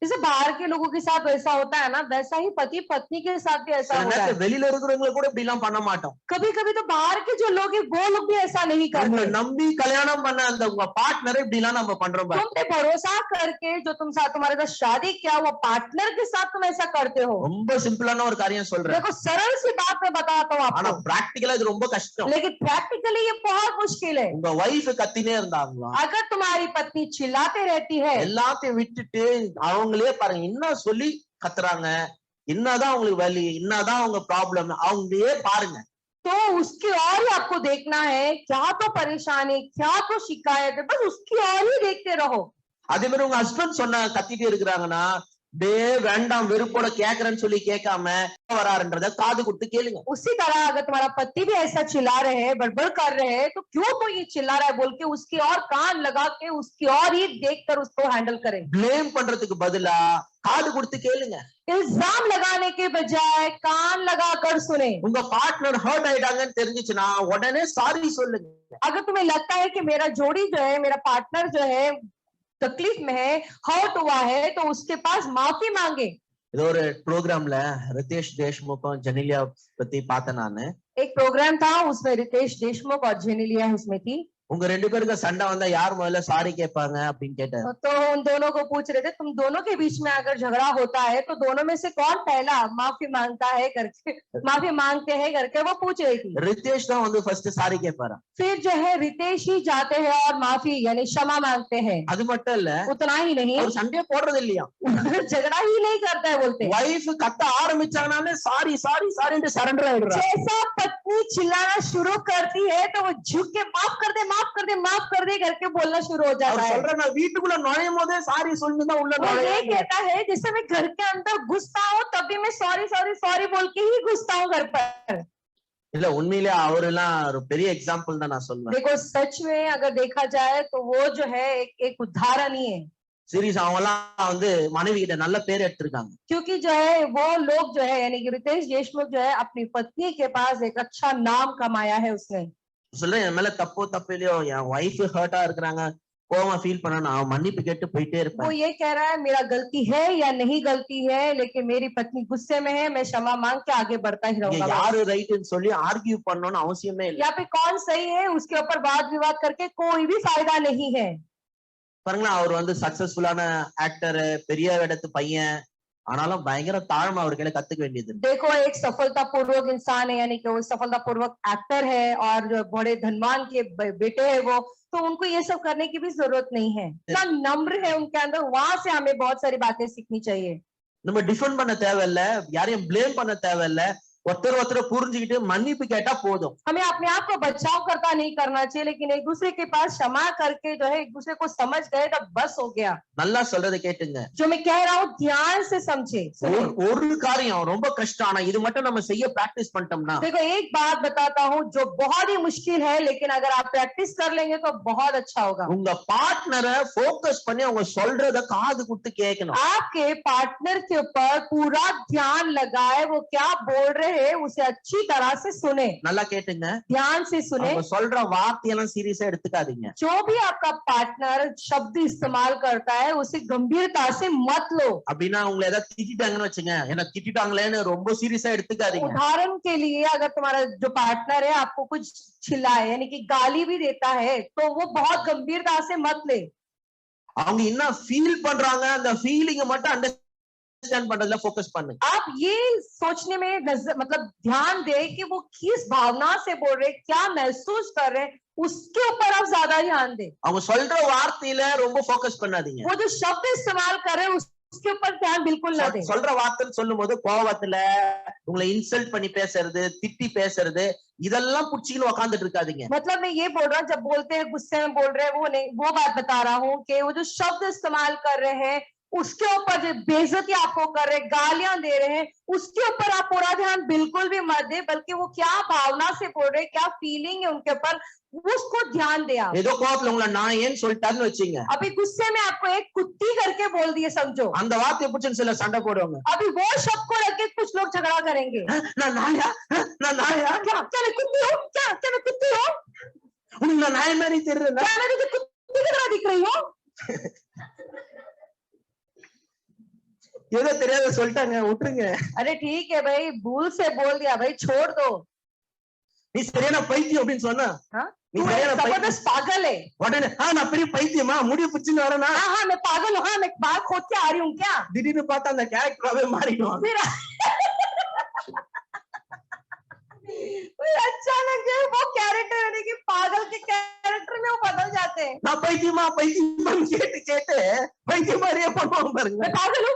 जैसे बाहर के लोगों के साथ वैसा होता है ना, वैसा ही पति पत्नी के साथ भी ऐसा சில होता है। நேரத்துல வெளியில இருக்கிறவங்களை கூட இப்படி எல்லாம் பண்ண மாட்டோம். कभी कभी तो बाहर के जो लोग हैं वो लोग भी ऐसा नहीं நம்மள करते। நம்பி கல்யாணம் பண்ண அந்த உங்க பார்ட்னரை இப்படி எல்லாம் நம்ம பண்றோம் பாருங்க. तुम पे भरोसा करके जो तुम साथ तुम्हारे साथ शादी किया, वो पार्टनर के साथ तुम ऐसा करते हो। ரொம்ப சிம்பிளான ஒரு காரியம் சொல்றேன், देखो सरल सी बात मैं बताता हूँ ஆனா आपको, பிராக்டிகலா இது ரொம்ப கஷ்டம். लेकिन प्रैक्टिकली ये बहुत मुश्किल है। உங்க ஒய்ஃப் கத்தினே இருந்தாங்களா, अगर तुम्हारी पत्नी चिल्लाते रहती है, எல்லாத்தையும் விட்டுட்டு அவங்களே பாருங்க என்ன சொல்லி கத்துறாங்க, என்னதான் அவங்களுக்கு வலி, என்னதான் அவங்க ப்ராப்ளம், அவங்களே பாருங்க. तो उसकी और ही आपको देखना है, क्या तो परेशानी, क्या तो शिकायत है, बस उसकी और ही देखते रहो। அதே மாதிரி உங்க ஹஸ்பண்ட் சொன்ன கத்திட்டு இருக்கிறாங்கன்னா, டே வேண்டாம் வெறுப்போட கேக்குறேன்னு சொல்லி கேட்காம வராருன்றத காது கொடுத்து கேளுங்க. उसी तरह अगर तुम्हारा पति भी ऐसा चिल्ला रहे हैं, बड़बड़ कर रहे हैं, तो क्यों तो ये चिल्ला रहा है बोल के उसकी और कान लगा के उसकी और ही देखकर उसको हैंडल करें। பிளேம் பண்றதுக்கு பதிலா காது கொடுத்து கேளுங்க. इल्जाम लगाने के बजाय कान लगाकर सुने। உங்க பார்ட்னர் ஹர்ட் ஆயிட்டாங்கன்னு தெரிஞ்சுச்சுன்னா உடனே சாரி சொல்லுங்க. अगर तुम्हें लगता है कि मेरा जोड़ी जो है, मेरा पार्टनर जो है तकलीफ में है, हर्ट हुआ है, तो उसके पास माफी मांगे। ஏதோ ஒரு ப்ரோக்ராம்ல ரிதேஷ் தேஷ்முக்கும் ஜெனிலியா பத்தி பார்த்தேன் நானு. एक प्रोग्राम था उसमें रितेश देशमुख और जेनेलिया उसमें थी। உங்க ரெண்டு பேருக்கு சண்டை வந்தா யார் முதல்ல சாரி கேட்பாங்க அப்படின்னு கேட்டாரு. तो उन दोनों को पूछ रहे थे तुम दोनों के बीच में अगर झगड़ा होता है तो दोनों में से कौन पहला माफी मांगता है करके माफी मांगते हैं करके वो पूछ रही थी। ரித்தேஷ் தான் வந்து ஃபர்ஸ்ட் சாரி கேட்பாராம். फिर जो है रितेश ही जाते हैं और माफी यानी क्षमा मांगते हैं। அது மட்டும் இல்ல, उतना ही नहीं அவர் சண்டையே போடுறது இல்லையா. झगड़ा ही नहीं करता है बोलते हैं। வைஃப் கத்த ஆரம்பிச்சாங்கனாலே சாரி சாரி சாரின்னு சரண்டர் ஆயிடுறா. जैसा पत्नी चिल्लाना शुरू करती है तो वो झुक के माफ कर दे माफ कर दे माफ कर दे करके बोलना शुरू हो जाता அவர் है। சொல்ற நான் வீட்டுக்குள்ள நுழையும் போதே சாரி சொல்லிட்டு தான் உள்ள वो ये நுழையும். कहता है जैसे मैं घर के अंदर घुसता हूँ तब भी मैं सॉरी सॉरी सॉरी बोल के ही घुसता हूँ घर पर। இல்ல உண்மையிலே அவரெல்லாம் ஒரு பெரிய எக்ஸாம்பிள் தான் நான் சொல்லுவேன். देखो सच में अगर देखा जाए तो वो जो है एक उदाहरण ही है। சீரியஸ் அவங்க எல்லாம் வந்து மனைவி கிட்ட நல்ல பேர் எடுத்திருக்காங்க. क्योंकि जो है वो लोग जो है यानी कि रितेश देशमुख जो है अपनी पत्नी के पास एक अच्छा नाम कमाया है उसने। சொல்றேன் என் மேல தப்பு இல்லையோ, என் ஒய்ஃப் ஹர்ட்டா இருக்கிறாங்க, கோவமா ஃபீல் பண்ணா நான் மன்னிப்பு கேட்டு போயிட்டே वो இருப்பேன். ये कह रहा है मेरा गलती है या नहीं गलती है लेकिन मेरी पत्नी गुस्से में है मैं क्षमा मांग के आगे बढ़ता ही இங்க रहूंगा। யாரு ரைட்னு சொல்லி ஆர்கியூ பண்ணணும்னு அவசியமே இல்லை. यहाँ पे कौन सही है उसके ऊपर वाद विवाद करके कोई भी फायदा नहीं है। பாருங்களேன், அவர் வந்து சக்சஸ்ஃபுல்லான ஆக்டர், பெரிய இடத்து பையன், ஆனாலும் பயங்கர தாழ்மை அவர் கையில கத்துக்க வேண்டியது. देखो एक सफलता पूर्वक इंसान है यानी कि वो सफलता पूर्वक एक्टर है और जो बड़े धनवान के बेटे है वो, तो उनको ये सब करने की भी जरूरत नहीं है। इतना नम्र है उनके अंदर, वहां से हमें बहुत सारी बातें सीखनी चाहिए। நம்ம டிஃபெண்ட் பண்ண தேவையில்ல, யாரையும் பிளேம் பண்ண தேவையில்ல, ஒருத்தர் புரிஞ்சுக்கிட்டு மன்னிப்பு கேட்டா போதும். हमें अपने आप को बचाव करता नहीं करना चाहिए लेकिन एक दूसरे के पास क्षमा करके जो है एक दूसरे को समझ गए तो बस हो गया। நல்லா சொல்றதை கேட்டுங்க. जो मैं कह रहा हूँ ध्यान से समझे। ஒரு காரியம் ரொம்ப கஷ்டம், ஆனா இது மட்டும் நம்ம செய்ய பிராக்டிஸ் பண்ணிட்டோம்னா, देखो एक बात बताता हूँ जो बहुत ही मुश्किल है लेकिन अगर आप प्रैक्टिस कर लेंगे तो बहुत अच्छा होगा। உங்க பார்ட்னரை ஃபோக்கஸ் பண்ணி அவங்க சொல்றத காது கொடுத்து கேட்கணும். आपके पार्टनर के ऊपर पूरा ध्यान लगाए, वो क्या बोल रहे हैं उसे अच्छी तरह से सुने। நல்லா கேட்டுங்க, ध्यान से सुने। அவங்க சொல்ற வார்த்தையெல்லாம் சீரியஸா எடுத்துக்காதீங்க. जो भी आपका पार्टनर शब्द इस्तेमाल करता है उसे गंभीरता से मत लो। அப்படின்னா உங்களை ஏதாவது திட்டிட்டாங்கன்னு வச்சுங்க, என்ன திட்டிட்டாங்களேன்னு ரொம்ப சீரியஸா எடுத்துக்காதீங்க. उदाहरण के लिए अगर तुम्हारा जो पार्टनर है आपको कुछ चिल्लाए यानी कि गाली भी देता है तो वो बहुत गंभीरता से मत ले। அவங்க என்ன ஃபீல் பண்றாங்க அந்த ஃபீலிங்க மட்டும் அண்டர்ஸ்டாண்ட் பண்றதுல ஃபோக்கஸ் பண்ணுங்க. आप ये सोचने में मतलब ध्यान दे कि वो किस भावना से बोल रहे, क्या महसूस कर रहे, उसके ऊपर आप ज्यादा ध्यान दे। அவங்க சொல்ற வார்த்தையில ரொம்ப ஃபோக்கஸ் பண்ணாதீங்க. वो जो शब्द इस्तेमाल कर रहे उसके ऊपर ध्यान बिल्कुल ना दे। சொல்ற வார்த்தைன்னு சொல்லும்போது கோவத்துல உங்களை இன்சல்ட் பண்ணி பேசுறது, திட்டி பேசுறது, இதெல்லாம் புடிச்சின்னு உட்கார்ந்துட்டு இருக்காதீங்க. मतलब मैं ये बोल रहा हूँ जब बोलते हैं गुस्से में बोल रहे हैं वो नहीं, वो बात बता रहा हूँ कि वो जो शब्द इस्तेमाल कर रहे हैं उसके ऊपर जो बेइज्जती आपको कर रहे, गालियां दे रहे हैं, उसके ऊपर आप पूरा ध्यान बिल्कुल भी मत दे, बल्कि वो क्या भावना से बोल रहे, क्या फीलिंग है उनके ऊपर, उसको ध्यान दे। आप ஏதோ கோவத்துல உங்களை நான் ஏன் சொல்லிட்டாருன்னு வச்சீங்க, अभी गुस्से में आपको एक कुत्ती करके बोल दिए समझो, அந்த வார்த்தையை பிடிச்சு சில சண்டை போடுவாங்க. अभी वो शब्द को रख के कुछ लोग झगड़ा करेंगे। நான் நாயா क्या क्या मैं कुत्ती हूँ, क्या मैं कुत्ती हूँ, உனக்கு நான் நாய மாதிரி தெரியுறேன், क्या मैं तुझे कुत्ती की तरह दिख रही हूँ। ஏதோ தெரியாத சொல்லிட்டாங்க விட்டுருங்க. अरे ठीक है भाई, भूल से बोल दिया भाई, छोड़ दो। நீ சரியான பைத்தியம் அப்படின்னு சொன்னா, हाँ நீ तू சரியான एक जबरदस्त पागल है। உடனே நான் பெரிய பைத்தியமா முடிய பிடிச்சுன்னு வரேனா, हाँ हाँ मैं पागल हूँ, हाँ मैं बाल खोद के आ रही हूँ क्या। திடீர்னு பார்த்தா அந்த கேரக்டராவே மாறிடுவாங்க. फिर अचानक जो है वो कैरेक्टर यानी कि पागल के कैरेक्टर में वो बदल जाते हैं। நான் பைத்தியமா கேட்டு கேட்டு பைத்தியம் மாதிரியே பண்ணுவாங்க பாருங்க. मैं पागल हूँ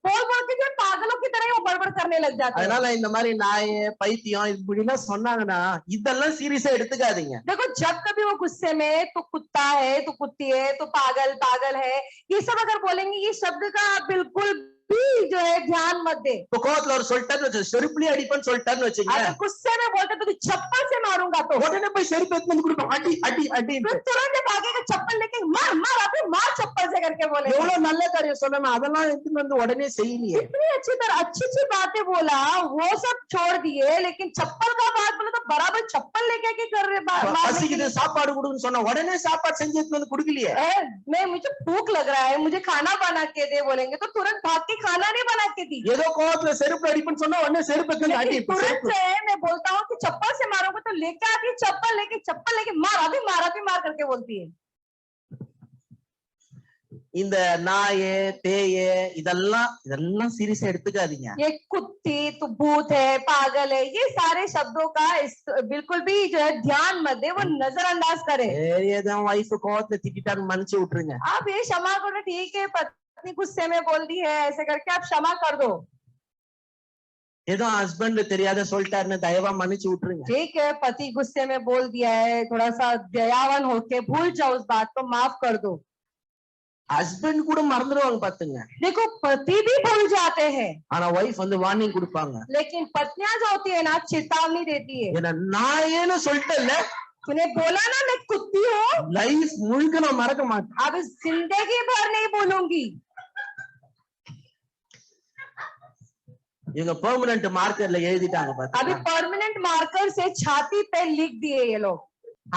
बोल के जो पागलों की तरह वो बड़बड़ करने लग जाते हैं। அதனால இந்த மாதிரி நாய் பைத்தியம் இப்படி எல்லாம் சொன்னாங்கன்னா இதெல்லாம் சீரியஸா எடுத்துக்காதீங்க. देखो जब कभी वो गुस्से में तो कुत्ता है, तो कुत्ती है, तो पागल है, ये सब अगर बोलेंगे ये शब्द का बिल्कुल भी जो है ध्यान मत दे। இப்போ கோவத்துல ஒரு சொல்லிட்டாருன்னு செருப்புலயே அடிப்பேன்னு சொல்லிட்டாருன்னு வச்சுங்க, अगर गुस्से में बोलते तो चप्पल से मारूंगा तो உடனே போய் செருப்பு எடுத்து வந்து கொடுப்போம், அடி அடி அடி. फिर तुरंत भागेगा चप्पल लेके, मार अभी मार चप्पल से करके बोले। எவ்வளவு நல்ல காரியம் சொன்னா அதெல்லாம் எடுத்து வந்து உடனே செய்யலையே. इतनी अच्छी बातें बोला, वो सब छोड़ दिए, लेकिन चप्पल का बात बोले तो बराबर चप्पल लेके के कर रहे। பசிக்குது சாப்பாடு கொடுன்னு சொன்னா உடனே சாப்பாடு செஞ்சு எடுத்து வந்து கொடுக்கலையே. मैं मुझे भूख लग रहा है, मुझे खाना बना के दे बोलेंगे तो तुरंत भाग के खाना नहीं बना के दी। ஏதோ கோவத்துல செருப்பு அடிப்புன்னு சொன்னா உடனே செருப்பு लेकिन அடி तुरंत जो है मैं बोलता हूँ कि चप्पल से मारूंगा तो लेके आती है चप्पल लेके मार अभी मार करके बोलती है। இந்த நாயே பேயே இதெல்லாம் சீரியஸா எடுத்துக்காதீங்க. ये कुत्ती तो भूत है पागल है ये सारे शब्दों का बिल्कुल भी जो है ध्यान मत दे, वो नजरअंदाज करे। ஏதோ வைஃப் கோவத்துல திட்டான்னு மன்னிச்சு விட்டுருங்க. आप ये क्षमा करो, ठीक है पत्नी गुस्से में बोल दी है ऐसे करके आप क्षमा कर दो। ஏதோ ஹஸ்பண்ட் தெரியாத சொல்லிட்டாருன்னு தயவா மன்னிச்சு விட்டுருங்க. ठीक है पति गुस्से में बोल दिया है, थोड़ा सा दयावान होके भूल जाओ उस बात को, माफ कर दो। ஹஸ்பண்ட் கூட மறந்துடுவாங்க பாத்துங்க. देखो पति भी भूल जाते हैं ஆனா வைஃப் வந்து வார்னிங் கொடுப்பாங்க. लेकिन पत्नियां जो होती है ना चेतावनी देती है। ஏன்னா நான் ஏன்னு சொல்லிட்டேன்ல, तूने बोला ना मैं कुत्ती हूँ, லைஃப் முழுக்க நான் மறக்க மாட்டேன். अब जिंदगी भर नहीं बोलूंगी। இவங்க பெர்மனன்ட் மார்க்கர்ல எழுதிட்டாங்க अभी பாத்தீங்களா? परमानेंट मार्कर से छाती पे लिख दिए ये लोग।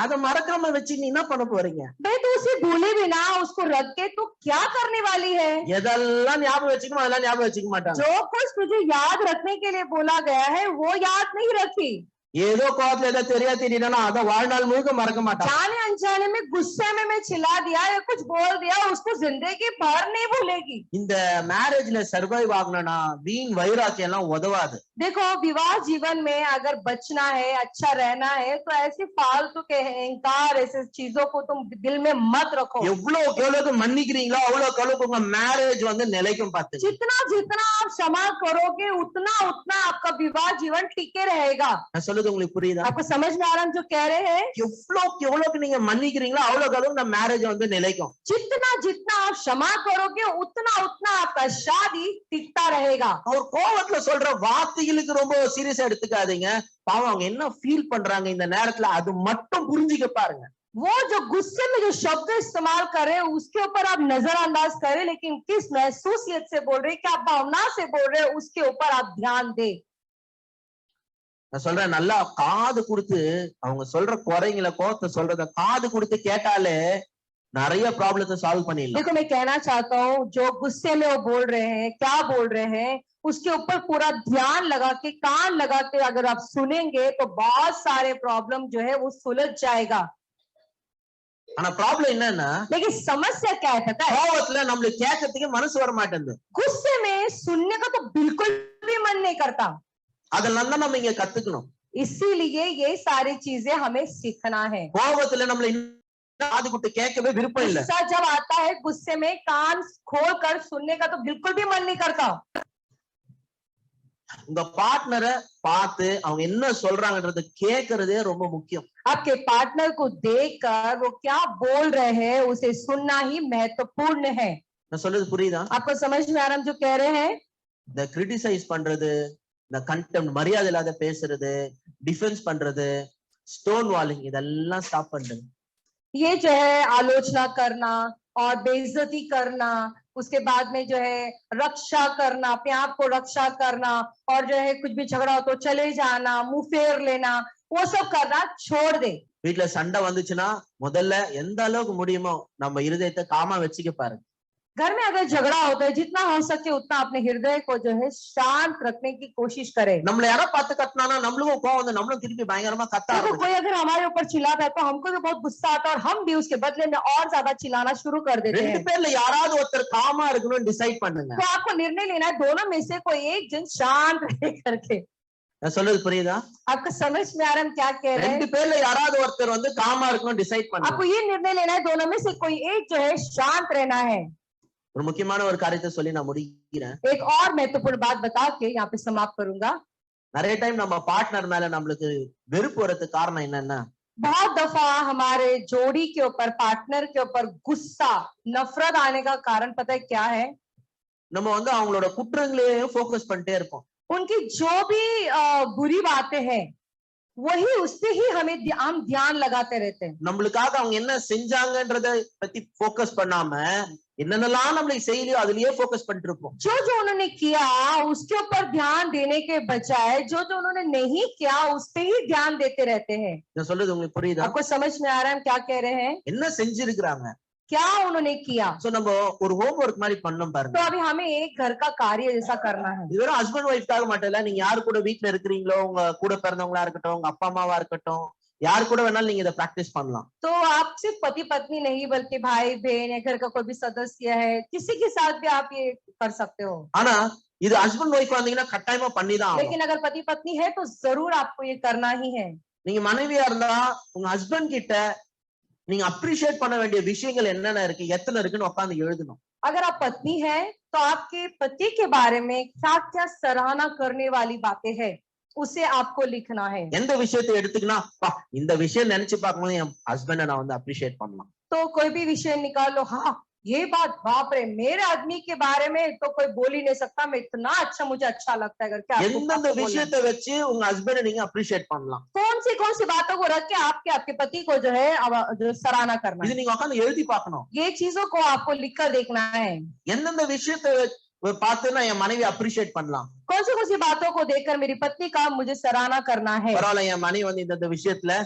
அத மறக்காம வச்சு நீ என்ன பண்ண போறீங்க? भाई तो उसे भूले बिना उसको रख के तू क्या करने वाली है? எதெல்லாம் ஞாபகம் வச்சுக்கணும் அதெல்லாம் ஞாபகம் வச்சுக்க மாட்டாங்க. जो कुछ तुझे याद रखने के लिए बोला गया है वो याद नहीं रखी। ஏதோ கோவத்துல ஏதோ தெரியாதுன்னா அத வாழ்நாள் முழுக்க மறக்க மாட்டாங்க. जाने अनजाने में गुस्से में मैं चिल्ला दिया या कुछ बोल दिया उसको जिंदगी भर नहीं भूलेगी। இந்த மேரேஜ்ல சர்வைவ் ஆகணும்னா வீண் வைராக்கியம் எல்லாம் உதவாது. देखो विवाह जीवन में अगर बचना है, अच्छा रहना है तो ऐसी फालतू के अहंकार ऐसे चीजों को तुम दिल में मत रखो। எவ்வளவுக்கு எவ்வளவுக்கு மன்னிக்கிறீங்களோ அவ்வளவுக்கு அவ்வளவுக்கு உங்க மேரேஜ் வந்து நிலைக்கும் பாத்துங்க. जितना जितना आप क्षमा करोगे उतना उतना आपका विवाह जीवन टिके रहेगा। நான் சொல்றது உங்களுக்கு புரியுதா? आपको समझ में आ रहा है जो कह रहे हैं? எவ்வளவுக்கு எவ்வளவுக்கு நீங்க மன்னிக்கிறீங்களோ அவ்வளவுக்கு அவ்வளவுக்கு இந்த மேரேஜ் வந்து நிலைக்கும். जितना जितना आप क्षमा करोगे उतना उतना आपका शादी टिकता रहेगा। அவர் கோவத்துல சொல்ற வார்த்தைகளுக்கு ரொம்ப சீரியஸா எடுத்துக்காதீங்க. பாவம் அவங்க என்ன ஃபீல் பண்றாங்க இந்த நேரத்துல அது மட்டும் புரிஞ்சுக்க பாருங்க. वो जो गुस्से में जो शब्द इस्तेमाल कर रहे हैं उसके ऊपर आप नजरअंदाज करें, लेकिन किस महसूसियत से बोल रहे हैं, क्या भावना से बोल रहे हैं उसके ऊपर आप ध्यान दें। நான் சொல்றேன் நல்லா காது கொடுத்து அவங்க சொல்ற குறைங்களை கோவத்தை சொல்றத காது கொடுத்து கேட்டாலே நிறைய ப்ராப்ளத்தை சால்வ் பண்ணிடலாம். देखो मैं कहना चाहता हूँ जो गुस्से में वो बोल रहे हैं क्या बोल रहे हैं उसके ऊपर पूरा ध्यान लगा के कान लगा के अगर आप सुनेंगे तो बहुत सारे प्रॉब्लम जो है वो सुलझ जाएगा। ஆனா ப்ராப்ளம் என்னன்னா लेकिन समस्या क्या है पता है? கோவத்துல நம்மளுக்கு கேட்கறதுக்கு மனசு வர மாட்டேங்குது. गुस्से में सुनने का तो बिल्कुल भी मन नहीं करता। அதெல்லாம் தான் நம்ம இங்க கத்துக்கணும். इसीलिए ये सारी चीजें हमें सीखना है। கோவத்துல நம்மள காது கொடுத்து கேட்கவே விருப்பம் இல்ல. गुस्सा जब आता है गुस्से में कान खोल कर सुनने का तो बिल्कुल भी मन नहीं करता। உங்க பார்ட்னரை பார்த்து அவங்க என்ன சொல்றாங்கன்றத கேட்கறதே ரொம்ப முக்கியம். आपके पार्टनर को देखकर वो क्या बोल रहे हैं उसे सुनना ही महत्वपूर्ण है। நான் சொல்றது புரியுதா? आपको समझ में आ रहा है जो कह रहे हैं? இந்த கிரிட்டிசைஸ் பண்றது, இந்த கண்டெம்ட் மரியாதை இல்லாத பேசுறது, டிஃபென்ஸ் பண்றது, ஸ்டோன் வாலிங் இதெல்லாம் ஸ்டாப் பண்ணுங்க. ये जो है आलोचना करना और बेइज्जती करना, उसके बाद में जो है रक्षा करना, अपने आप को रक्षा करना और जो है कुछ भी झगड़ा हो तो चले जाना, मुंह फेर लेना, वो सब करना छोड़ दे। வீட்டுல சண்டை வந்துச்சுன்னா முதல்ல எந்த அளவுக்கு முடியுமோ நம்ம இருதயத்தை காமா வச்சுக்க பாருங்க. घर में अगर झगड़ा होता है जितना हो सके उतना अपने हृदय को जो है शांत रखने की कोशिश करे। நம்மள யாரோ பார்த்து கத்துனானா நம்மளுக்கும் கோவம் வந்து நம்மளும் திருப்பி பயங்கரமா கத்த देखो ஆரம்பிச்சு. कोई अगर हमारे ऊपर चिल्लाता है तो हमको भी बहुत गुस्सा आता है और हम भी उसके बदले में और ज्यादा चिल्लाना शुरू कर देते ரெண்டு हैं। பேர்ல யாராவது ஒருத்தர் காமா இருக்கணும்னு டிசைட் பண்ணுங்க. तो आपको निर्णय लेना है दोनों में से कोई एक जन शांत रहे करके। நான் சொல்றது புரியுதா? आपको समझ में आ रहा है हम क्या कह रहे ரெண்டு हैं? பேர்ல யாராவது ஒருத்தர் வந்து காமா இருக்கணும்னு டிசைட் பண்ணுங்க. आपको ये निर्णय लेना है दोनों में से कोई एक जो है शांत रहना है। ஒரு முக்கியமான ஒரு காரியத்தை சொல்லி நான் முடிக்கிறேன். एक और महत्वपूर्ण बात बता के यहाँ पे समाप्त करूंगा। நிறைய டைம் நம்ம பார்ட்னர் மேல நம்மளுக்கு வெறுப்பு வரதுக்கு காரணம் என்னன்னா बहुत दफा हमारे जोड़ी के ऊपर पार्टनर के ऊपर गुस्सा नफरत आने का कारण पता है क्या है? நம்ம வந்து அவங்களோட குற்றங்களையே ஃபோக்கஸ் பண்ணிட்டே இருப்போம். उनकी जो भी बुरी बातें हैं वही उस पे ही हम ध्यान लगाते रहते हैं। நம்மளுக்காக அவங்க என்ன செஞ்சாங்கன்றத பத்தி ஃபோக்கஸ் பண்ணாம என்னென்னலாம் நம்மளுக்கு செய்யலையோ அதுலயே ஃபோக்கஸ் பண்ணிட்டு இருப்போம். जो जो उन्होंने किया उसके ऊपर ध्यान देने के बजाय जो जो उन्होंने नहीं किया उस पे ही ध्यान देते रहते हैं। நான் சொல்றது உங்களுக்கு புரியுதா? आपको समझ में आ रहा है हम क्या कह रहे हैं? என்ன செஞ்சிருக்கிறாங்க, क्या उन्होंने किया। சோ நம்ம ஒரு ஹோம்வொர்க் மாதிரி பண்ணோம் तो பாருங்க. अभी हमें एक घर का कार्य जैसा करना है। இது வெறும் ஹஸ்பண்ட் ஒய்ஃப்காக மட்டும் இல்ல, நீங்க யாரு கூட வீட்ல இருக்கிறீங்களோ, உங்க கூட பிறந்தவங்களா இருக்கட்டும், உங்க அப்பா அம்மாவா இருக்கட்டும், யாரு கூட வேணாலும் நீங்க இதை பிராக்டிஸ் பண்ணலாம். तो आप सिर्फ पति पत्नी नहीं बल्कि भाई बहन या घर का कोई भी सदस्य है, किसी के साथ भी आप ये कर सकते हो। ஆனா இது ஹஸ்பண்ட் ஒய்ஃப் வந்தீங்கன்னா கட்டாயமா பண்ணிதான் ஆகணும். लेकिन अगर पति पत्नी है तो जरूर आपको ये करना ही है। நீங்க மனைவியா இருந்தா உங்க ஹஸ்பண்ட் கிட்ட நீங்க அப்ரிஷியேட் பண்ண வேண்டிய விஷயங்கள் என்னென்ன இருக்கு, எத்தனை இருக்குன்னு உட்கார்ந்து எழுதணும். अगर आप पत्नी है तो आपके पति के बारे में क्या क्या सराहना करने वाली बातें हैं उसे आपको लिखना है। எந்த விஷயத்தை எடுத்துக்கினா இந்த விஷயம் நினைச்சு பார்க்கும்போது என் ஹஸ்பண்ட நான் வந்து அப்ரிஷியேட் பண்ணலாம். तो कोई भी विषय निकाल लो, हाँ ये बात बाप रे मेरे आदमी के बारे में तो कोई बोल ही नहीं सकता, मैं इतना अच्छा, मुझे अच्छा लगता है करके எந்தெந்த விஷயத்தை வச்சு உங்க ஹஸ்பண்ட நீங்க அப்ரிஷியேட் பண்ணலாம். कौन सी बातों को रख के आपके पति को जो है जो सराहना करना இது है, நீங்க உட்கார்ந்து எழுதி பார்க்கணும். ये चीजों को आपको लिखकर देखना है। எந்தெந்த விஷயத்தை பார்த்து நான் என் மனைவி அப்ரிஷியேட் பண்ணலாம். कौन सी बातों को देखकर मेरी पत्नी का मुझे सराहना करना है। பரவாயில்ல என் மனைவி வந்து இந்த விஷயத்துல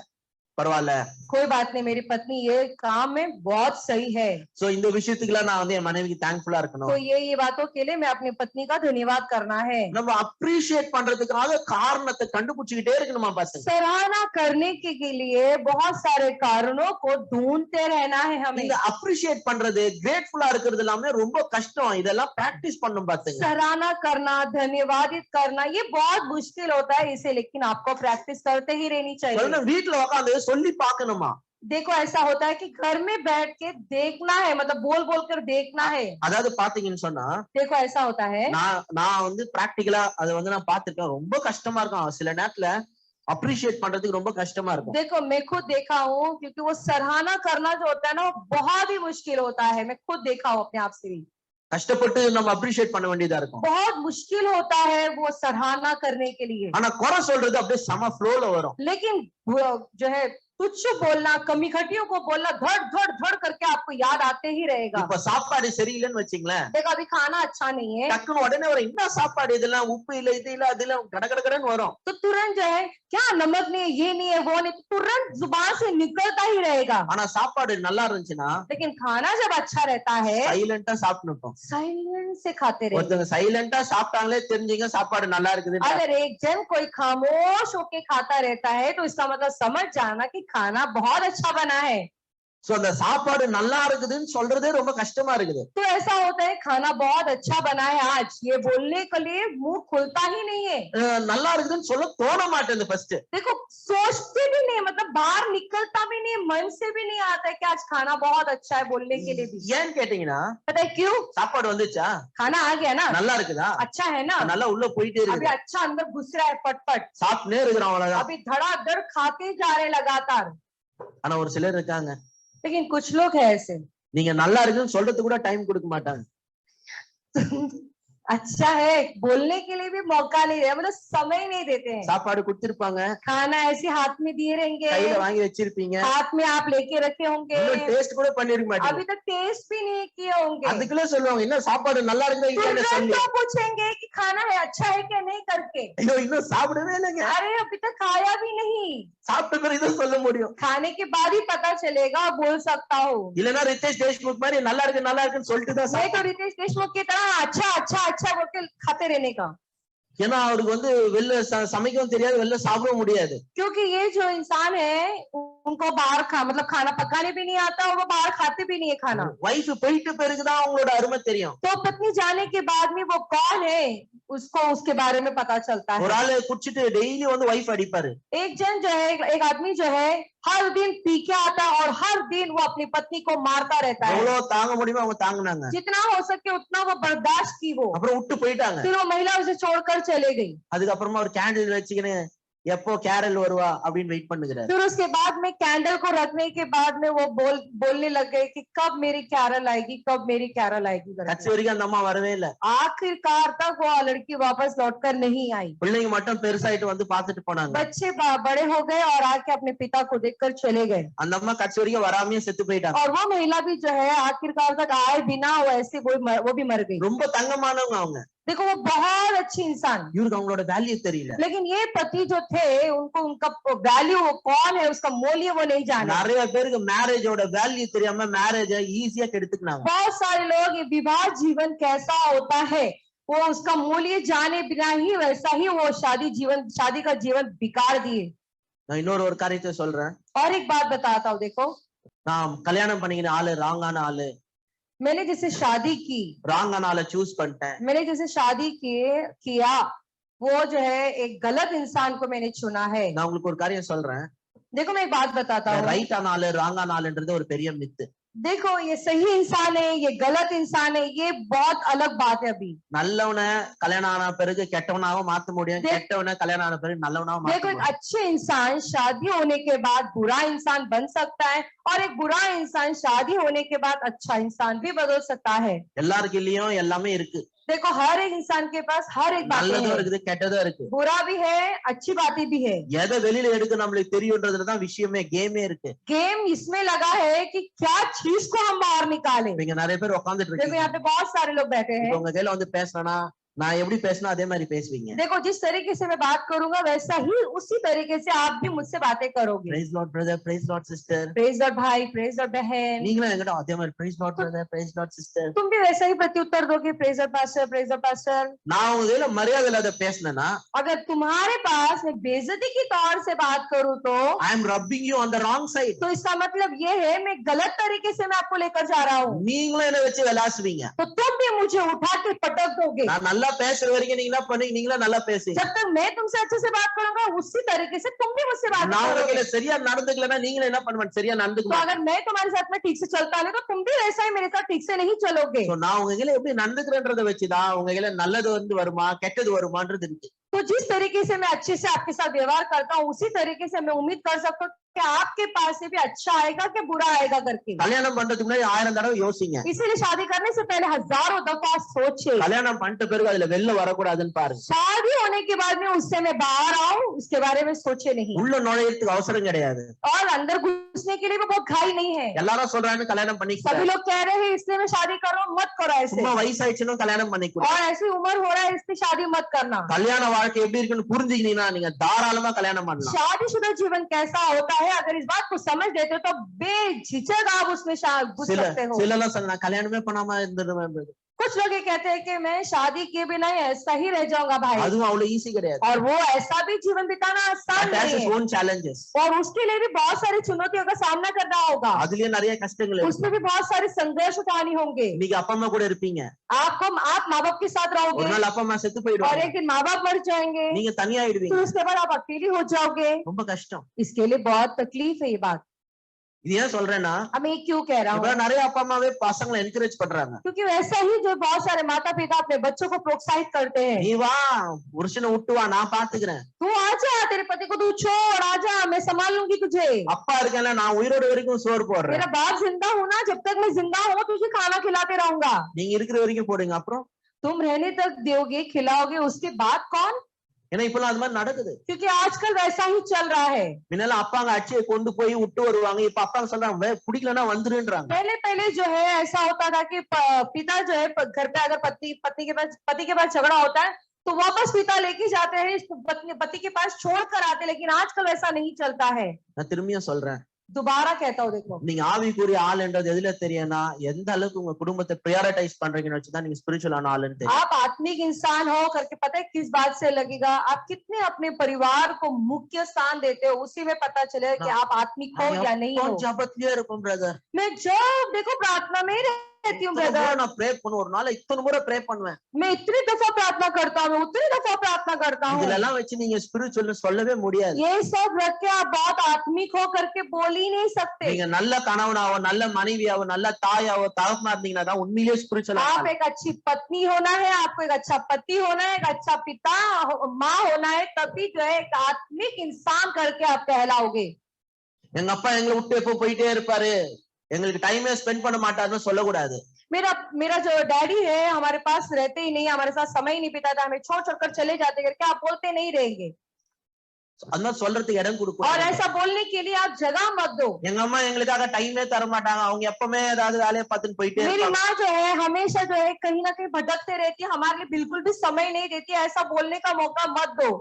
பரவாயில்ல, कोई बात नहीं, मेरी पत्नी ये काम में बहुत सही है, சோ இந்த விஷயத்துக்குலாம் நான் வந்து என் மனைவிக்கு தேங்க்ஃபுல்லா இருக்கணும். तो ये बातों के लिए मैं अपनी पत्नी का धन्यवाद करना है। நம்ம அப்ரிஷியேட் பண்றதுக்காக காரணத்தை கண்டுபிடிச்சிக்கிட்டே இருக்கணுமா பாத்துங்க. सराहना करने के लिए बहुत सारे कारणों को ढूंढते रहना है हमें। இந்த அப்ரிஷியேட் பண்றது, கிரேட்ஃபுல்லா இருக்கிறது எல்லாமே ரொம்ப கஷ்டம். இதெல்லாம் பிராக்டிஸ் பண்ணும் பாத்துங்க. सराहना करना, धन्यवादित करना ये बहुत मुश्किल होता है इसे, लेकिन आपको प्रैक्टिस करते ही रहनी चाहिए। வீட்டுல உட்காந்து சொல்லி பார்க்கணுமா. देखो ऐसा होता है कि घर में बैठ के देखना है, मतलब बोल बोल कर देखना है। அதாவது பாத்தீங்கன்னு சொன்னா देखो ऐसा होता है, நான் வந்து பிராக்டிகலா அதை வந்து நான் பாத்துட்டேன், ரொம்ப கஷ்டமா இருக்கும். சில நேரத்துல अप्रिशिएट பண்றதுக்கு ரொம்ப கஷ்டமா இருக்கும். देखो मैं खुद देखा हूँ, क्योंकि वो सराहना करना जो होता है ना वो बहुत ही मुश्किल होता है। मैं खुद देखा हूँ अपने आप से भी, கஷ்டப்பட்டு நம்ம அப்ரிशिएट பண்ண வேண்டியதா இருக்கும். बहुत मुश्किल होता है वो सराहना करने के लिए। ஆனா குறை சொல்றது அப்படியே சம ஃப்ளோல வரும்। लेकिन जो है तुच्छ बोलना, कमी खटियों को बोलना धड़ धड़ धड़ करके आपको याद आते ही रहेगा। இப்ப சாப்பாடு சரியில்லைன்னு வச்சீங்களேன், देखो अभी खाना अच्छा नहीं है, டக்குன்னு உடனே வரும் என்ன சாப்பாடு இதெல்லாம், உப்பு இல்ல இது இல்ல அது இல்ல, கடகடகடன்னு வரும்। तो तुरंत जो है क्या नमक नहीं है, ये नहीं है, वो नहीं, तुरंत जुबान से निकलता ही रहेगा। ஆனா சாப்பாடு நல்லா இருந்துச்சுன்னா लेकिन खाना जब अच्छा रहता है சைலண்டா சாப்பிடணும்। साइलेंट से खाते रहे। ஒருத்தங்க சைலண்டா சாப்பிட்டாங்களே தெரிஞ்சீங்க சாப்பாடு நல்லா இருக்குது। अगर एक जन कोई खामोश होके खाता रहता है तो इसका मतलब समझ जाना कि खाना बहुत अच्छा बना है। சோ அந்த சாப்பாடு நல்லா இருக்குதுன்னு சொல்றதே ரொம்ப கஷ்டமா இருக்குது। तो ऐसा होता है खाना बहुत अच्छा बना है आज, ये बोलने के लिए मुंह खुलता ही नहीं है। நல்லா இருக்குதுன்னு சொல்ல தோண மாட்டேங்குது ஃபர்ஸ்ட்। देखो सोचते भी नहीं, मतलब बाहर निकलता भी नहीं, मन से भी नहीं आता है कि आज खाना बहुत अच्छा है बोलने के लिए भी। ஏன் கேட்டீங்கன்னா पता है क्यों? சாப்பாடு வந்துச்சா, खाना आ गया ना, நல்லா இருக்குதா, अच्छा है ना, நல்லா உள்ள போயிட்டே अभी இருக்கு, अच्छा अंदर घुस रहा है पटपट, சாப்பிட்டே இருக்கிறோம் அவ்வளவுதான்। अभी धड़ाधड़ खाते जा रहे लगातार। ஆனா ஒரு சிலர் இருக்காங்க, लेकिन कुछ लोग है ऐसे நீங்க நல்லா இருக்குன்னு சொல்றதுக்கு கூட டைம் கொடுக்க மாட்டாங்க। अच्छा है बोलने के लिए भी मौका नहीं है, मतलब समय नहीं देते हैं। சாப்பாடு கொடுத்திருப்பாங்க, खाना ऐसे हाथ में दिए रहेंगे, கையில வாங்கி வச்சிருப்பீங்க, हाथ में आप लेके रखे होंगे, இன்னும் டேஸ்ட் கூட பண்ணிருக்க மாட்டீங்க। अभी तक टेस्ट भी नहीं किए होंगे। அதுக்குள்ள சொல்லுவாங்க என்ன சாப்பாடு நல்லா இருக்குதா இல்லையான்னு சொல்லி, तो पूछेंगे कि खाना है अच्छा है क्या नहीं करके, ஐயோ இன்னும் சாப்பிடவே இல்லைங்க, अरे अभी तक खाया भी नहीं। சாப்பிட்ட பிறகு தான் சொல்ல முடியும்। खाने के बाद ही पता चलेगा, बोल सकता हूँ। இல்லனா ரிतेश தேஷ்முக் மாதிரி நல்லா இருக்குன்னு சொல்லிட்டு தான் मैं तो रितेश देशमुख की तरह अच्छा अच्छा अच्छा बोल के खाते रहने का, ஏன்னா அவருக்கு வந்து வெளில சமைக்கவும் தெரியாது, வெளில சாப்பிடவும் முடியாது। क्योंकि ये जो इंसान है उनको बाहर मतलब खाना पकाने भी नहीं आता और वो बाहर खाते भी नहीं है खाना। வைஃப் போயிட்டு பிறகுதான் அவங்களோட அருமை தெரியும்। तो पत्नी जाने के बाद में वो कौन है उसको उसके बारे में पता चलता ஒரு है। ஆளு குடிச்சிட்டு டெய்லி வந்து வைஃப் अடிப்பாரு। एक जन जो है, एक आदमी जो है हर दिन पी के आता है और हर दिन वो अपनी पत्नी को मारता रहता है। எவ்வளவு தாங்க முடியுமோ அவங்க தாங்குனாங்க, जितना हो सके उतना वो बर्दाश्त की वो, அப்புறம் விட்டு போயிட்டாங்க। फिर वो महिला उसे छोड़कर चले गई। அதுக்கப்புறமா ஒரு கேண்டில் வச்சுக்கின்னு எப்போ கேரல் வருவா அப்படின்னு வெயிட் பண்ணுகிறாரு। फिर उसके बाद में कैंडल को रखने के बाद में वो बोलने लग गए कि कब मेरी कैरल आएगी, कब मेरी कैरल आएगी करके। கட்சி வரைக்கும் அந்த அம்மா வரவே இல்ல। आखिरकार तक वो लड़की वापस लौटकर नहीं आई। பிள்ளைங்க மட்டும் பெருசாயிட்டு வந்து பாத்துட்டு போனாங்க। बच्चे बड़े हो गए और आके अपने पिता को देखकर चले गए। அந்த அம்மா கட்சி வரைக்கும் வராமையே செத்து போயிட்டாங்க। और वो महिला भी जो है आखिरकार तक आए बिना वो ऐसे वो भी मर गई। ரொம்ப தங்கமானவங்க அவங்க। देखो वो बहुत अच्छी इंसान, இவருக்கு அவங்களோட வேல்யூ தெரியல. लेकिन ये पति जो थे उनको उनका वैल्यू कौन है, उसका मूल्य वो नहीं जाने। நிறைய பேருக்கு மேரேஜோட வேல்யூ தெரியாம மேரேஜை ஈஸியா கெடுத்துக்கினாங்க. बहुत सारे लोग ये विवाह जीवन कैसा होता है वो उसका मूल्य जाने बिना ही वैसा ही वो शादी का जीवन बिगाड़ दिए। நான் இன்னொரு ஒரு காரியத்தை சொல்றேன். और एक बात बताता हूँ, देखो நான் கல்யாணம் பண்ணிக்கிற ஆளு ராங்கான ஆளு, मैंने जैसे शादी की, ராங்கான ஆளை சூஸ் பண்ணிட்டேன். मैंने जैसे शादी किया वो जो है एक गलत इंसान को मैंने चुना है। நான் உங்களுக்கு ஒரு காரியம் சொல்றேன். देखो मैं एक बात बताता हूँ, ரைட்டான ஆளு ராங்கான ஆளுன்றது ஒரு பெரிய மித்து. देखो ये सही इंसान है, ये गलत इंसान है, ये बहुत अलग बात है। अभी நல்லவனை கல்யாணம் ஆன பிறகு கெட்டவனாவும் மாத்த முடியும், கெட்டவனை கல்யாணம் ஆன பிறகு நல்லவனாவும் மாத்த देखो एक முடியும். अच्छे इंसान शादी होने के बाद बुरा इंसान बन सकता है और एक बुरा इंसान शादी होने के बाद अच्छा इंसान भी बदल सकता है। எல்லாருக்குள்ளயும் எல்லாமே இருக்கு. देखो हर एक इंसान के पास हर एक बात நல்லதும் है, இருக்குது கெட்டதும் இருக்கு. बुरा भी है अच्छी बातें भी है। எதை வெளியில எடுக்க நம்மளுக்கு தெரியும்ன்றதுலதான் விஷயமே, கேமே இருக்கு. गेम इसमें लगा है कि क्या चीज को हम बाहर निकालें। நீங்க நிறைய பேர் உட்கார்ந்துட்டு देखो இருக்கீங்க. यहाँ पे बहुत सारे लोग बैठे हैं, இப்ப உங்க கையில வந்து பேசணும்னா நான் எப்படி பேசணும் அதே மாதிரி பேசுவீங்க. देखो जिस तरीके से मैं बात करूंगा वैसा ही उसी तरीके से आप भी मुझसे बातें करोगे। Praise Lord brother, praise Lord sister. Praise Lord भाई, प्रेज लॉर्ड बहन, நீங்களும் என்கிட்ட அதே மாதிரி praise Lord brother, praise Lord sister. तुम भी वैसा ही प्रत्युत्तर दोगे, praise Lord pastor, praise Lord pastor. நான் உங்க கையில மரியாதை இல்லாத பேசினேன்னா अगर तुम्हारे पास मैं बेइज्जती के तौर से बात करूं तो I am rubbing you on the wrong side. तो इसका मतलब ये है मैं गलत तरीके से मैं आपको लेकर जा रहा हूँ, நீங்களும் என்ன வச்சு விளாசுவீங்க. तो तुम भी मुझे उठा के पटक दोगे। நான் நல்லா பேசுற வரைக்கும் நீங்க என்ன பண்ணீங்க, நீங்களும் நல்லா பேசுங்க. जब तक मैं तुमसे अच्छे से बात करूंगा उसी तरीके से तुम भी मुझसे बात நான் உங்க करोगे। கையில சரியா நடந்துக்கலன்னா நீங்களும் என்ன பண்ணுவேன், சரியா நடந்துக்க तो மாட்டீங்க. अगर मैं तुम्हारे साथ में ठीक से चलता नहीं तो तुम भी वैसा ही मेरे साथ ठीक से नहीं चलोगे। So, நான் உங்க கையில எப்படி நடந்துக்கிறேன்றத வச்சுதான் உங்க கையில நல்லது வந்து வருமா கெட்டது வருமான்றது இருக்கு. तो जिस तरीके से मैं अच्छे से आपके साथ व्यवहार करता हूँ उसी तरीके से मैं उम्मीद कर सकता हूँ कि आपके पास से भी अच्छा आएगा कि बुरा आएगा करके। கல்யாணம் பண்றதுக்கு முன்னாடி 1000 தடவை யோசிங்க. इसीलिए शादी करने से पहले हजारों दफा सोचे, கல்யாணம் பண்ணிட்ட பிறகு அதுல வெளில வரக்கூடாதுன்னு பாருங்க. शादी होने के बाद में उससे मैं बाहर आऊं उसके बारे में सोचे नहीं, உள்ள நுழையறதுக்கு அவசரம் கிடையாது. और अंदर घुसने के लिए भी बहुत घाई नहीं है। எல்லாரும் சொல்றாங்க கல்யாணம் பண்ணிக்க, सभी लोग कह रहे हैं इसलिए मैं शादी कर रहा हूँ, मत करो ऐसे, சும்மா வயசாயிடுச்சுன்னு கல்யாணம் பண்ணிக்க. और ऐसी उम्र हो रहा है इसलिए शादी मत करना। கல்யாண வாழ்க்கை எப்படி இருக்குன்னு புரிஞ்சுக்கிட்டீங்கன்னா நீங்க தாராளமா கல்யாணம் பண்ணலாம். शादीशुदा जीवन कैसा होता है अगर इस बात को समझ लेते हो तो बेझिझक आप उसमें घुस சில सकते हो। சில எல்லாம் சொன்னா கல்யாணமே பண்ணாம இருந்துருவேன். कुछ लोग ये कहते हैं कि मैं शादी किए बिना ही ऐसा ही रह जाऊंगा भाई, அதுவும் அவ்வளவு ஈஸி கிடையாது. और वो ऐसा भी जीवन बिताना आसान It has नहीं its है, own challenges. और उसके लिए भी बहुत सारी चुनौतियों का सामना करना होगा, அதுலயே நிறைய கஷ்டங்கள் இருக்கு. उसमें भी बहुत सारे संघर्ष उठानी होंगे। இன்னைக்கு அப்பா அம்மா கூட இருப்பீங்க, आप माँ बाप के साथ ஒரு रहोगे நாள் அப்பா அம்மா செத்து और போயிடுவாங்க, एक दिन माँ बाप मर जाएंगे, நீங்க தனியாயிடுவீங்க. फिर उसके बाद आप अकेले हो जाओगे। ரொம்ப கஷ்டம். इसके लिए बहुत तकलीफ है ये बात। இது ஏன் சொல்றேன்னா अब मैं क्यों कह रहा இப்ப हूँ, நிறைய அப்பா அம்மாவே பசங்களை என்கரேஜ் பண்றாங்க. क्योंकि वैसा ही जो बहुत सारे माता पिता अपने बच्चों को प्रोत्साहित करते हैं, நீ வா புருஷனை விட்டு வா நான் பாத்துக்கிறேன், तू आजा, तेरे पति को तू छोड़ आजा, मैं संभाल लूंगी तुझे, அப்பா இருக்கேன்ல நான் உயிரோட வரைக்கும் சோறு போடுறேன், मेरा बाप जिंदा हूं ना, जब तक मैं जिंदा हूँ तुझे खाना खिलाते रहूंगा, நீங்க இருக்கிற வரைக்கும் போடுங்க. அப்புறம் तुम रहने तक दोगे खिलाओगे, उसके बाद कौन? ஏன்னா இப்பெல்லாம் அது மாதிரி நடக்குது. क्योंकि आजकल वैसा ही चल रहा है। முன்னால அப்பாங்க அச்சியை கொண்டு போய் விட்டு வருவாங்க, இப்ப அப்பாங்க சொல்றாங்க பிடிக்கலன்னா வந்துருன்றாங்க. पहले जो है ऐसा होता था कि पिता जो है घर पे अगर पति के पास झगड़ा होता है तो वापस पिता लेके जाते हैं, पति के पास छोड़ कर आते, लेकिन आजकल ऐसा नहीं चलता है। நான் திரும்பியும் சொல்றேன், दोबारा कहता हूँ, देखो நீங்க ஆவிக்குரிய ஆளுன்றது எதுல தெரியும்னா எந்த அளவுக்கு உங்க குடும்பத்தை பிரையாரிட்டைஸ் பண்றீங்கன்னு வச்சுதான் நீங்க ஸ்பிரிச்சுவலான ஆளுன்னு தெரியும். आप आत्मिक इंसान हो करके पता है किस बात से लगेगा, आप कितने अपने परिवार को मुख्य स्थान देते हो उसी में पता चलेगा कि आप आत्मिक हो या नहीं हो। ஜபத்திலே இருக்கும் பிரதர், मैं जब देखो प्रार्थना में रहती हूँ ब्रदर, நான் ப்ரே பண்ணுவேன், ஒரு நாள் இத்தனை முறை ப்ரே பண்ணுவேன், मैं इतनी दफा प्रार्थना करता हूँ, उतनी दफा प्रार्थना करता हूँ। இதுல எல்லாம் வச்சு நீங்க ஸ்பிரிச்சுவல் சொல்லவே முடியாது. ये सब रख के आप बहुत आत्मिक हो करके बोल ही नहीं सकते। நீங்க நல்ல கணவனாவோ நல்ல மனைவியாவோ நல்ல தாயாவோ தகப்பனா இருந்தீங்கன்னா தான் உண்மையிலேயே ஸ்பிரிச்சுவல். आप एक अच्छी पत्नी होना है, आपको एक अच्छा पति होना है, एक अच्छा पिता माँ होना है, तभी जो है एक आत्मिक इंसान करके आप कहलाओगे। எங்க அப்பா எங்களை விட்டு எப்போ போயிட்டே இருப்பாரு, எங்களுக்கு டைமே ஸ்பெண்ட் பண்ண மாட்டாருன்னு சொல்லக்கூடாது. मेरा जो डैडी है हमारे पास रहते ही नहीं, हमारे साथ समय ही नहीं बिताता, हमें छोड़ छोड़कर चले जाते करके आप बोलते नहीं रहेंगे। அதெல்லாம் சொல்றதுக்கு இடம் और கொடுக்க. ऐसा बोलने के लिए आप जगह मत दो। எங்க அம்மா எங்களுக்காக டைமே தர மாட்டாங்க. அவங்க எப்பவுமே ஏதாவது வேலையை பார்த்துட்டு போயிட்டே मेरी இருப்பாங்க. माँ जो है हमेशा जो है कहीं ना कहीं भटकते रहती है, हमारे लिए बिल्कुल भी समय नहीं देती है, ऐसा बोलने का मौका मत दो।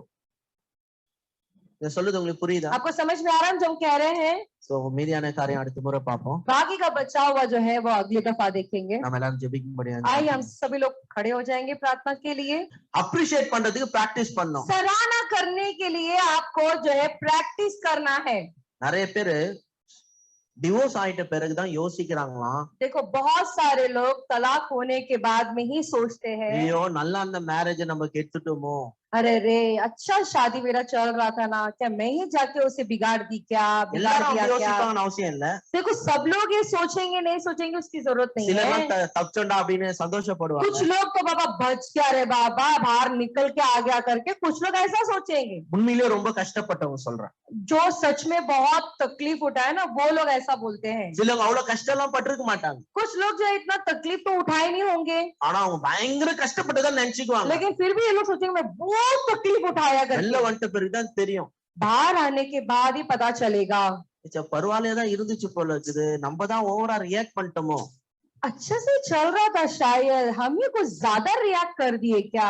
இதை சொல்லுது உங்களுக்கு புரியுதா? आपको समझ में आ रहा है हम जो हम कह रहे हैं? சோ மீதியான காரியம் அடுத்த முறை பார்ப்போம். बाकी का बचा हुआ जो है वो अगली दफा देखेंगे। நம்ம எல்லாரும் ஜெபிக்கும்படியா आइए हम सभी लोग खड़े हो जाएंगे प्रार्थना के लिए। அப்ரிஷியேட் பண்றதுக்கு பிராக்டிஸ் பண்ணோம். सराहना करने के लिए आपको जो है प्रैक्टिस करना है। நிறைய பேரு டிவோர்ஸ் ஆயிட்ட பிறகுதான் யோசிக்கிறாங்களாம், देखो बहुत सारे लोग तलाक होने के बाद में ही सोचते हैं, ஐயோ நல்லா அந்த மேரேஜ் நம்ம கெடுத்துட்டோமோ, अरे रे अच्छा शादी मेरा चल रहा था ना, क्या मैं ही जाके उसे बिगाड़ दी क्या, बिगाड़ எல்லாரும் दिया அப்படி क्या। யோசிப்பாங்கன்னு அவசியம் இல்ல. देखो सब लोग ये सोचेंगे नहीं सोचेंगे उसकी जरूरत नहीं சிலர்லாம் है। தப்பிச்சோண்டா அப்படின்னு சந்தோஷப்படுவாங்க. कुछ लोग तो बाबा बच गया रे बाबा, बाहर निकल के आ गया करके कुछ लोग ऐसा सोचेंगे। உண்மையிலேயே ரொம்ப கஷ்டப்பட்டவங்க சொல்றேன். जो सच में बहुत तकलीफ उठाए ना वो लोग ऐसा बोलते हैं। சிலவங்க அவ்வளவு கஷ்டம் எல்லாம் பட்டிருக்க மாட்டாங்க. कुछ लोग जो है इतना तकलीफ तो उठाए नहीं होंगे, ஆனா அவங்க பயங்கர கஷ்டப்பட்டுதான் நினைச்சுக்குவாங்க. लेकिन फिर भी ये लोग सोचेंगे मैं बहुत तकलीफ उठाया வெளில करके। வந்துட்ட பிறகுதான் தெரியும், बाहर आने के बाद ही पता चलेगा பரவாயில்லையா தான் இருந்துச்சு போல இருக்குது, நம்ம தான் ஓவரா ரியாக்ட் பண்ணிட்டோமோ. अच्छा से चल रहा था शायद हम ही कुछ ज्यादा रिएक्ट कर दिए क्या।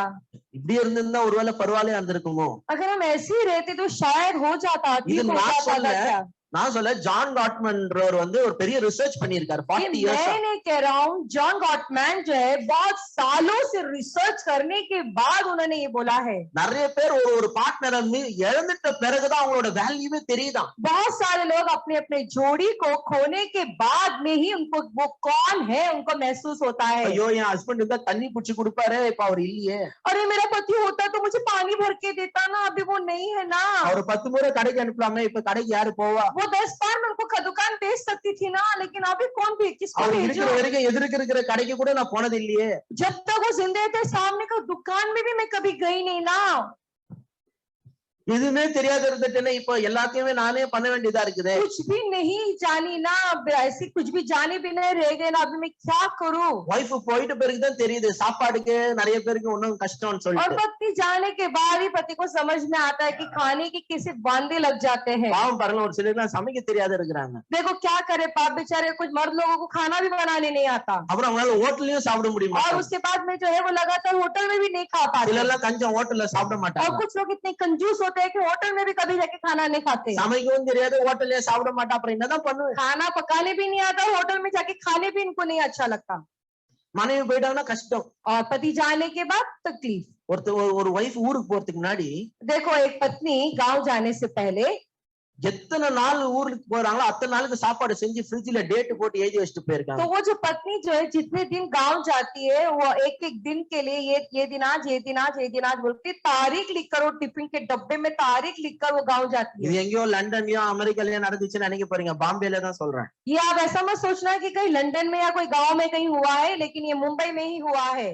இப்படி இருந்திருந்தா ஒருவேளை பரவாயில்லையா இருந்திருக்குமோ. अगर हम ऐसे ही रहते तो शायद हो जाता, ठीक இது हो நான் जाता சொல்ல, था क्या। நான் சொல்ல ஜான் காட்மன்றவர் ஒரு பெரிய ரிசர்ச் பண்ணியிருக்காரு 40 ये இயர்ஸ். मैं नहीं कह रहा हूँ, जॉन गॉटमैन जो है बहुत सालों से रिसर्च करने के बाद उन्होंने ये बोला है। நிறைய பேர் ஒரு பார்ட்னரை இழந்துட்ட பிறகுதான் அவங்களோட வேல்யூவே தெரியுதாம். बहुत सारे लोग अपने अपने जोड़ी को खोने के बाद में ही उनको वो कौन है उनको महसूस होता है। ஐயோ என் ஹஸ்பண்ட் இருந்தா தண்ணி புடிச்சு கொடுப்பாரு, இப்ப அவர் இல்லையே. अरे मेरा पति होता तो मुझे पानी भर के देता ना, अभी वो नहीं है ना। அவர் 10 முறை கடைக்கு அனுப்பலாமே, இப்ப கடைக்கு யாரு போவா? वो 10 बार मैं उनको दुकान भेज सकती थी ना, लेकिन अभी कौन भी किसको அவர் भेजूं? இருக்கிற வரைக்கும் எதிர்க்க இருக்கிற கடைக்கு கூட நான் போனது இல்லையே. जब तक वो जिंदे थे सामने का दुकान में भी मैं कभी गई नहीं ना। எதுவுமே தெரியாத இருந்துட்டேன்னா இப்ப எல்லாத்தையுமே நானே பண்ண வேண்டியதா இருக்குது. कुछ भी नहीं जानी ना, अब ऐसी कुछ भी जाने भी नहीं रह गए ना, अभी मैं क्या करूं। ஒய்ஃப் போயிட்ட பிறகுதான் தெரியுது சாப்பாடுக்கு நிறைய பேருக்கு ஒன்னும் கஷ்டம்னு और சொல்லிட்டு. पत्नी जाने के बाद ही पति को समझ में आता है कि खाने के कैसे वांदे लग जाते हैं। பாவம் பாருங்க, ஒரு சிலர்லாம் சமைக்க தெரியாத இருக்கிறாங்க. देखो क्या करे पाप बेचारे, कुछ मर्द लोगों को खाना भी बनाने नहीं आता, அப்புறம் அவங்களால ஹோட்டல்லயும் சாப்பிட முடியுமா? और उसके बाद में जो है वो लगातार होटल में भी नहीं खा पाते। சிலர்லாம் கஞ்சம் ஹோட்டல்ல சாப்பிட और மாட்டாங்க. कुछ लोग इतने कंजूस होते हैं कि होटल में भी कभी जाके खाना नहीं खाते। சமைக்கவும் தெரியாது, ஹோட்டல்ல சாப்பிட மாட்டா, அப்புறம் என்னதான் பண்ணுவேன்? खाना पकाने भी नहीं आता, होटल में जाके खाने भी इनको नहीं अच्छा लगता, மனைவி போயிட்டாங்கன்னா கஷ்டம். और पति जाने के बाद तकलीफ। ஒரு ஒய்ஃப் ஊருக்கு போறதுக்கு முன்னாடி देखो एक पत्नी गांव जाने से पहले எத்தனை நாள் ஊருக்கு போறாங்களோ அத்தனை நாளுக்கு சாப்பாடு செஞ்சு ஃப்ரிட்ஜ்ல டேட் போட்டு எழுதி வச்சுட்டு तो போயிருக்காங்க. वो जो पत्नी जो है जितने दिन गांव जाती है वो एक एक दिन के लिए ये दिन आज ये दिन आज ये दिन आज बोलती तारीख लिखकर, वो टिफिन के डब्बे में तारीख लिखकर वो गांव जाती இது है। எங்கேயோ லண்டன்லயோ அமெரிக்காலயோ நடந்துச்சுன்னு நினைக்க போறீங்க, பாம்பேல தான் சொல்றேன். ये आप ऐसा मत सोचना कि कहीं लंदन में या कोई गांव में कहीं हुआ है, लेकिन ये मुंबई में ही हुआ है।